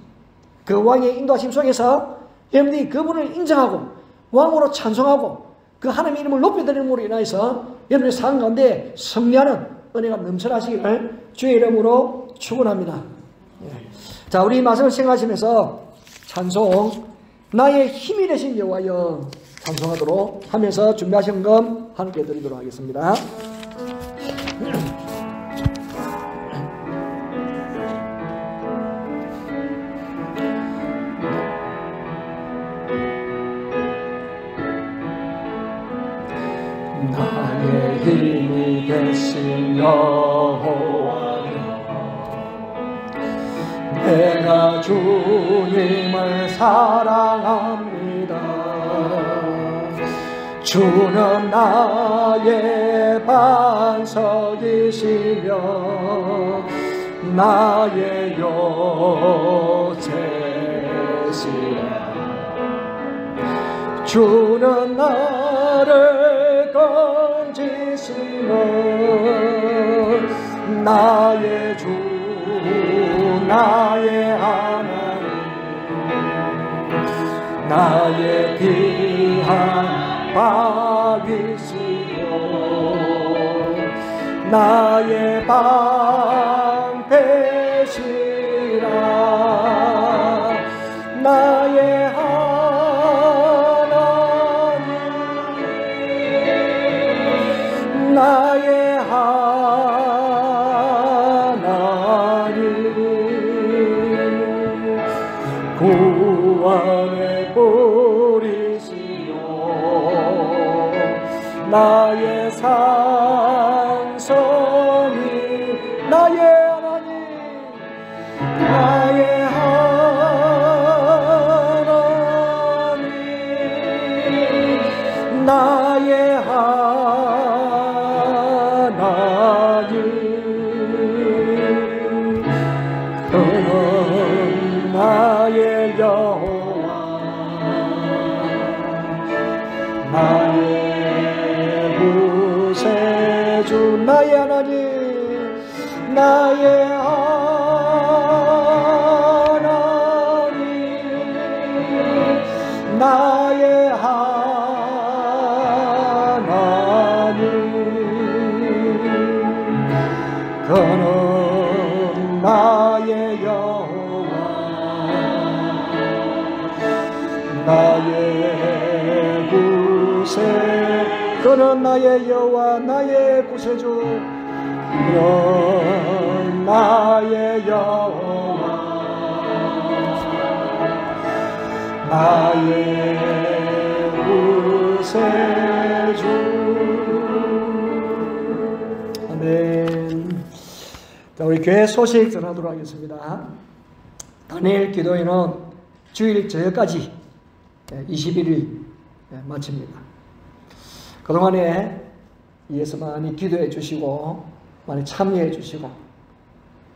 그 왕의 인도하심 속에서 여러분들이 그분을 인정하고 왕으로 찬송하고 그 하나님의 이름을 높여드리는 으로 인하여서 여러분의 삶 가운데 승리하는 은혜가 넘쳐나시기를 주의 이름으로 축원합니다. 자, 우리 말씀을 생각하시면서 찬송 나의 힘이 되신 여호와여 찬송하도록 하면서 준비하신 금 함께 드리도록 하겠습니다. 나의 힘이 되신 여호와여 내가 주님을 사랑합니다. 주는 나의 반석이시며 나의 요새시라. 주는 나를 건지시며 나의 주 나의 하나님 나의 귀한 바위시요 나의 방패시라. 나의 하나님 나의 구원의 뿌리시요 나의 산성이 나의 하나님 나의 하나님 나의 하나님 그는 나의 여호와 나의 구세주 나의 하나님 나의 하나님 나의 하나님 그는 나의 여호와 나의 구세 그는 나의 여호와 나의 구세주 그는 나의 여호와 나의 구세주. 아멘. 자, 우리 교회 소식 전하도록 하겠습니다. 다니엘 기도회는 주일 저녁까지 21일 마칩니다. 그동안에 이에서 많이 기도해 주시고 많이 참여해 주시고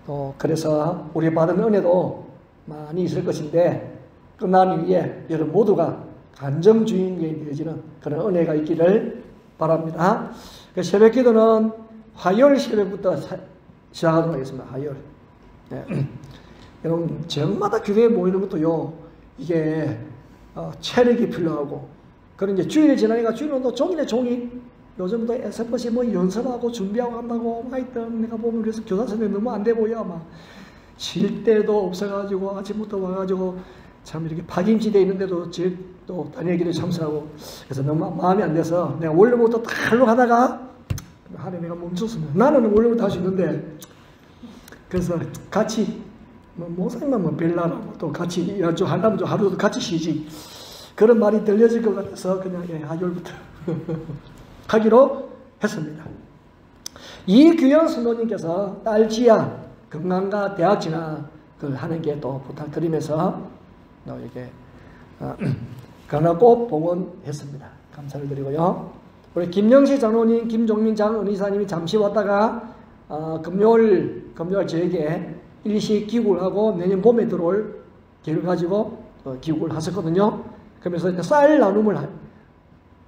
또 그래서 우리 받은 은혜도 많이 있을 것인데 끝난 후에 여러분 모두가 간정 주인공이 되어지는 그런 은혜가 있기를 바랍니다. 그 새벽 기도는 화요일 새벽부터 시작하도록 하겠습니다. 화요일. 네. 여러분 저녁마다 교회에 모이는 것도요 이게 체력이 필요하고 그런 이제 주일이 지나니까 주일은 또 종이네 종이 요즘도 SFC 뭐 연습하고 준비하고 한다고 하여튼 내가 보면 그래서 교사 선생님 너무 안 돼 보여. 막 쉴 때도 없어가지고 아침부터 와가지고 참 이렇게 파김치돼 있는데도 또 다니기를 참석하고 그래서 너무 마음이 안 돼서 내가 원래부터 다 하려고 하다가 하루에 내가 멈췄습니다. 나는 원래부터 할 수 있는데 그래서 같이 목사님만 뭐 별나라고 또 같이 좀 하려면 좀 하루도 같이 쉬지 그런 말이 들려질 것 같아서 그냥 화요일부터 하기로 했습니다. 이규현 선생님께서 딸 지야 건강과 대학 진학 하는 게 또 부탁드리면서 이렇게 건강 꼭 봉헌했습니다. 감사를 드리고요. 우리 김영시 장로님, 김종민 장은의사님이 잠시 왔다가 금요일 저에게 일시 기국을 하고 내년 봄에 들어올 계획을 가지고 기국을 하셨거든요. 그러면서 이제 쌀 나눔을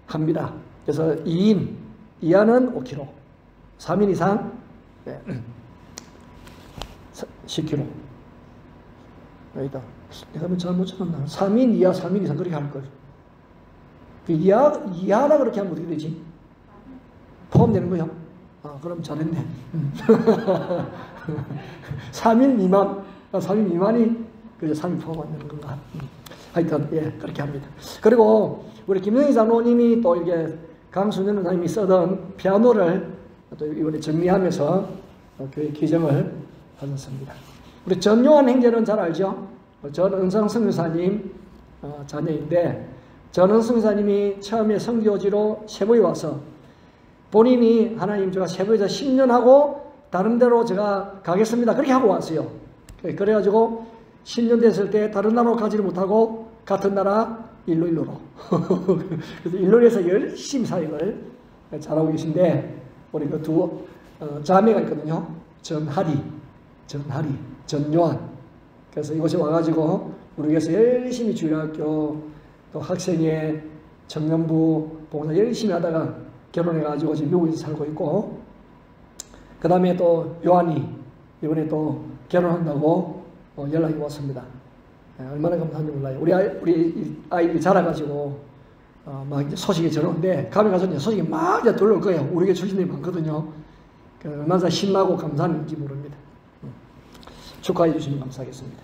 합니다. 그래서 2인, 이하는 5kg, 3인 이상 10kg. 여기다. 내가 뭐 잘못 찾았나? 3인 이하, 3인 이상 그렇게 할 걸. 그 이하라 그렇게 하면 어떻게 되지? 포함되는 거야? 그럼 잘했네. 3인 미만, 3인 미만이 그래서 3인 포함 안 되는 건가? 하여튼 그렇게 합니다. 그리고 우리 김영희 장로님이 또 이렇게 강순현 원장님이 쓰던 피아노를 또 이번에 정리하면서 교회 기정을 하셨습니다. 우리 전요한 형제는 잘 알죠? 전은성 선교사님 자녀인데 전은성 선교사님이 처음에 선교지로 세부에 와서 본인이 하나님 제가 세부에서 10년 하고 다른 데로 제가 가겠습니다. 그렇게 하고 왔어요. 그래가지고 10년 됐을 때 다른 나라로 가지를 못하고 같은 나라 일로로 그래서 일로에서 열심히 사역을 잘하고 계신데 우리 그 두 자매가 있거든요. 전하리, 전요한. 그래서 이곳에 와가지고 우리 교회에서 열심히 주일학교 또 학생회 청년부 봉사 열심히 하다가 결혼해가지고 지금 미국에서 살고 있고 그 다음에 또 요한이 이번에 또 결혼한다고 연락이 왔습니다. 얼마나 감사한지 몰라요. 우리 아이들이 자라가지고 막 이제 소식이 전하는데 가면 가서 이제 소식이 막 이제 들어올 거예요. 우리 교회 출신들이 많거든요. 얼마나 신나고 감사한지 모릅니다. 축하해 주시면 감사하겠습니다.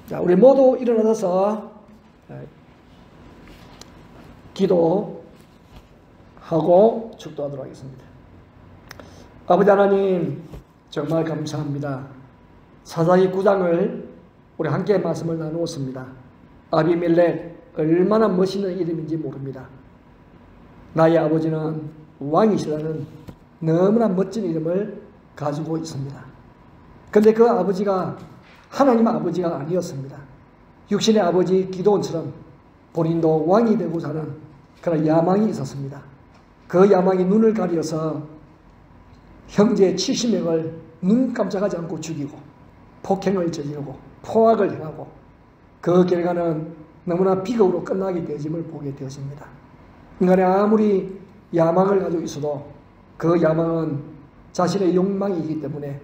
자, 우리 모두 일어나서 기도하고 축도하도록 하겠습니다. 아버지 하나님 정말 감사합니다. 사사기 9장을 우리 함께 말씀을 나누었습니다. 아비멜렉 얼마나 멋있는 이름인지 모릅니다. 나의 아버지는 왕이시라는 너무나 멋진 이름을 가지고 있습니다. 그런데 그 아버지가 하나님 아버지가 아니었습니다. 육신의 아버지 기도원처럼 본인도 왕이 되고자 하는 그런 야망이 있었습니다. 그 야망이 눈을 가려서 형제 70명을 눈 깜짝하지 않고 죽이고 폭행을 저지르고 포악을 행하고 그 결과는 너무나 비극으로 끝나게 되어짐을 보게 되었습니다. 인간이 아무리 야망을 가지고 있어도 그 야망은 자신의 욕망이기 때문에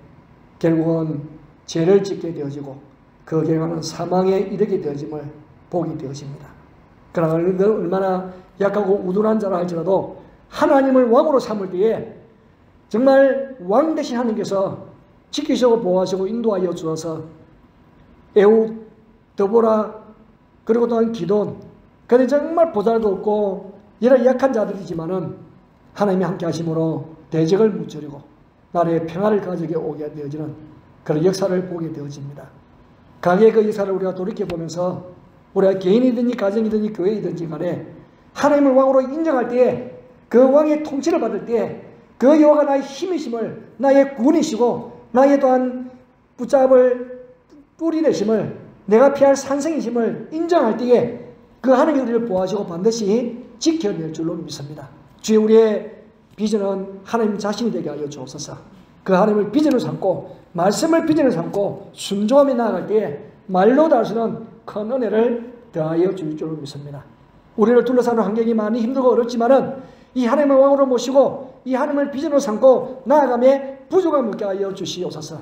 결국은 죄를 짓게 되어지고 그 결과는 사망에 이르게 되어짐을 보게 되어집니다. 그러나 얼마나 약하고 우둔한 자라 할지라도 하나님을 왕으로 삼을 때에 정말 왕 대신 하나님께서 지키시고 보호하시고 인도하여 주어서 에우, 드보라 그리고 또한 기돈 그런데 정말 보잘것없고 이런 약한 자들이지만은 하나님이 함께 하심으로 대적을 무찌르고 나라의 평화를 가지게 오게 되어지는 그런 역사를 보게 되어집니다. 강의 그 역사를 우리가 돌이켜보면서 우리가 개인이든지 가정이든지 교회이든지 간에 하나님을 왕으로 인정할 때에 그 왕의 통치를 받을 때에 그 여호와가 나의 힘이심을 나의 구원이시고 나의 또한 붙잡을 뿌리 되심을 내가 피할 산성이심을 인정할 때에 그 하나님이 우리를 보호하시고 반드시 지켜낼 줄로 믿습니다. 주여 우리의 비전은 하나님 자신이 되게 하여 주옵소서. 그 하나님을 비전을 삼고 말씀을 비전을 삼고 순종하며 나아갈 때에 말로 다 할 수 있는 큰 은혜를 더하여 줄 줄로 믿습니다. 우리를 둘러싸는 환경이 많이 힘들고 어렵지만은 이 하나님을 왕으로 모시고 이 하나님을 비전으로 삼고 나아가며 부족함 없게 하여 주시옵소서.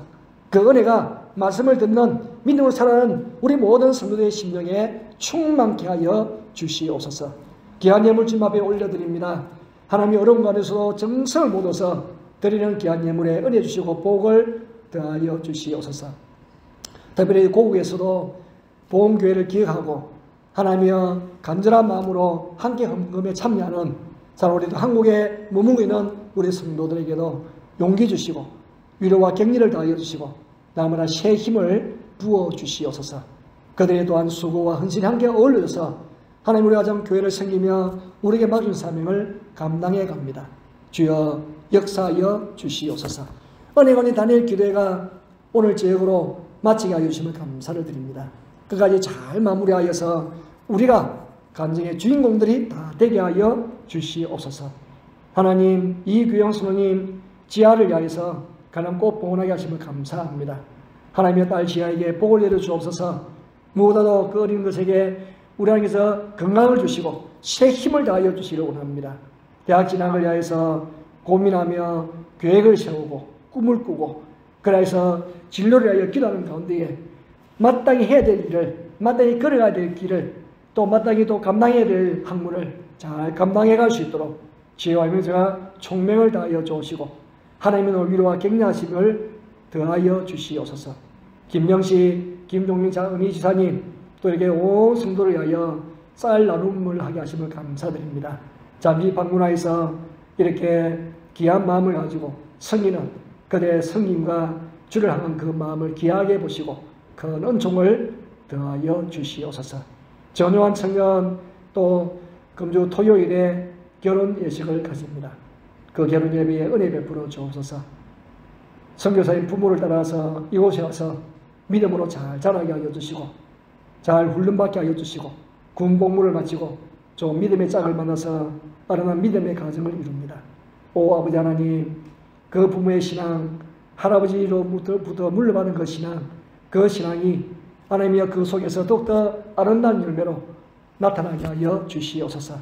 그 은혜가 말씀을 듣는 믿음으로 살아가는 우리 모든 성도들의 심령에 충만케 하여 주시옵소서. 귀한 예물 주님 앞에 올려드립니다. 하나님의 어려운 가운데서도 정성을 묻어서 드리는 귀한 예물에 은혜 주시고 복을 더하여 주시옵소서. 특별히 고국에서도 보험교회를 기획하고 하나님의 간절한 마음으로 함께 헌금에 참여하는 우리도 한국에 머물고 있는 우리 성도들에게도 용기 주시고 위로와 격려를 더하여 주시고 나무나 새 힘을 부어 주시옵소서. 그들이 또한 수고와 헌신이 함께 어울려서 하나님 우리 가정 교회를 섬기며 우리에게 맡긴 사명을 감당해 갑니다. 주여 역사하여 주시옵소서. 은혜관이 다니엘 기도회가 오늘 저녁으로 마치게 하여 주시면 감사를 드립니다. 끝까지 잘 마무리하여서 우리가 간증의 주인공들이 다 되게 하여 주시옵소서. 하나님 이규영 선생님 지아를 위하여서 가난고 봉헌하게 하심을 감사합니다. 하나님의 딸 지아에게 복을 내려 주옵소서. 무엇보다도 그 어린 것에게 우리 하나님께서 건강을 주시고 새 힘을 다하여 주시려고 합니다. 대학 진학을 위하여서 고민하며 계획을 세우고 꿈을 꾸고 그래서 진로를 위하여 기도하는 가운데에 마땅히 해야 될 일을 마땅히 걸어가야 될 길을 또 마땅히 또 감당해야 될 학문을 잘 감당해 갈 수 있도록 지혜와 명제가 총명을 다하여 주시고 하나님의 위로와 격려하심을 더하여 주시옵소서. 김명식, 김종민 은희 지사님 또 이렇게 온 성도를 위하여 쌀 나눔을 하게 하심을 감사드립니다. 잠시 방문하여서 이렇게 귀한 마음을 가지고 성인은 그들의 성님과 주를 향한 그 마음을 귀하게 보시고 큰 은총을 더하여 주시옵소서. 전요한 청년 또 금주 토요일에 결혼 예식을 가집니다. 그 결혼 예배에 은혜 베풀어 주옵소서. 선교사님 부모를 따라서 이곳에 와서 믿음으로 잘 자라게 하여 주시고 잘 훈련받게 하여 주시고 군복무를 마치고 좀 믿음의 짝을 만나서 아름다운 믿음의 가정을 이룹니다. 오 아버지 하나님, 그 부모의 신앙, 할아버지로부터 물려받은 그 신앙, 그 신앙이 하나님이여 그 속에서 더욱더 아름다운 열매로 나타나게 하여 주시옵소서.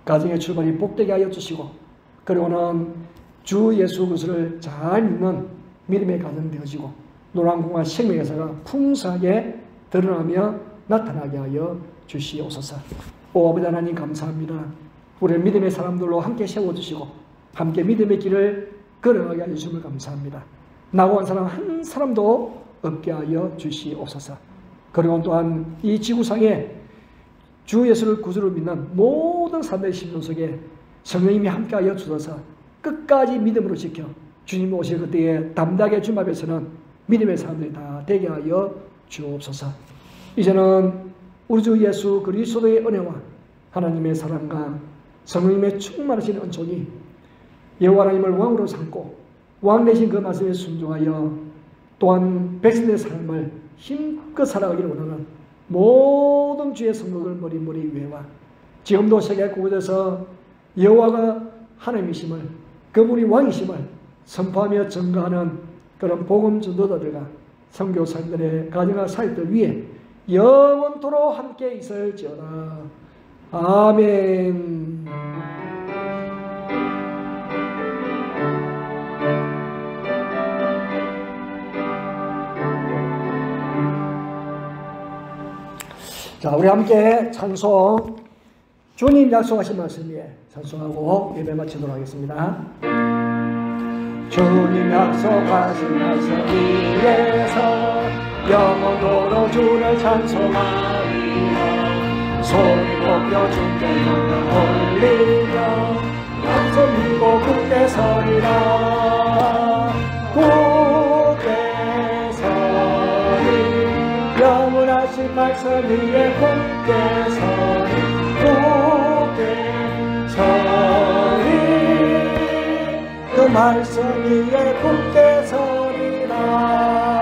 가정의 출발이 복되게 하여 주시고 그리고는 주 예수 그리스도를 잘 믿는 믿음의 가정 되어지고 노란공화 생명의사가 풍성하게 드러나며 나타나게 하여 주시옵소서. 오 아버지 하나님 감사합니다. 우리 믿음의 사람들로 함께 세워주시고 함께 믿음의 길을 걸어가게 하여 주심을 감사합니다. 낙오한 사람 한 사람도 없게 하여 주시옵소서. 그리고 또한 이 지구상에 주 예수를 구주로 믿는 모든 사람들의 심령 속에 성령님이 함께하여 주셔서 끝까지 믿음으로 지켜 주님 오실 그때에 담대하게 주님 앞에서는 믿음의 사람들이 다 되게 하여 주옵소서. 이제는 우리 주 예수 그리스도의 은혜와 하나님의 사랑과 성령님의 충만하신 은총이 여호와 하나님을 왕으로 삼고 왕 되신 그 말씀에 순종하여 또한 백성의 삶을 힘껏 살아가기를 원하는 모든 주의 성도들 머리머리 위에와 지금도 세계 곳곳에서 여호와가 하나님이심을 그분이 왕이심을 선포하며 증거하는 그런 복음 전도자들과 선교사님들의 가정과 사역들 위에 영원토록 함께 있을지어다. 아멘. 자, 우리 함께 찬송, 주님 약속하신 말씀 위에 찬송하고 예배 마치도록 하겠습니다. 주님 약속하신 말씀 위에서 영원토록 주를 찬송하리라. 소리 높여 주께 영광 올리며 약속 믿고 굳게 서리라. 굳게 서리 영원하신 말씀 위에 굳게 서리 굳게 서리 그 말씀 위에 굳게 서리라.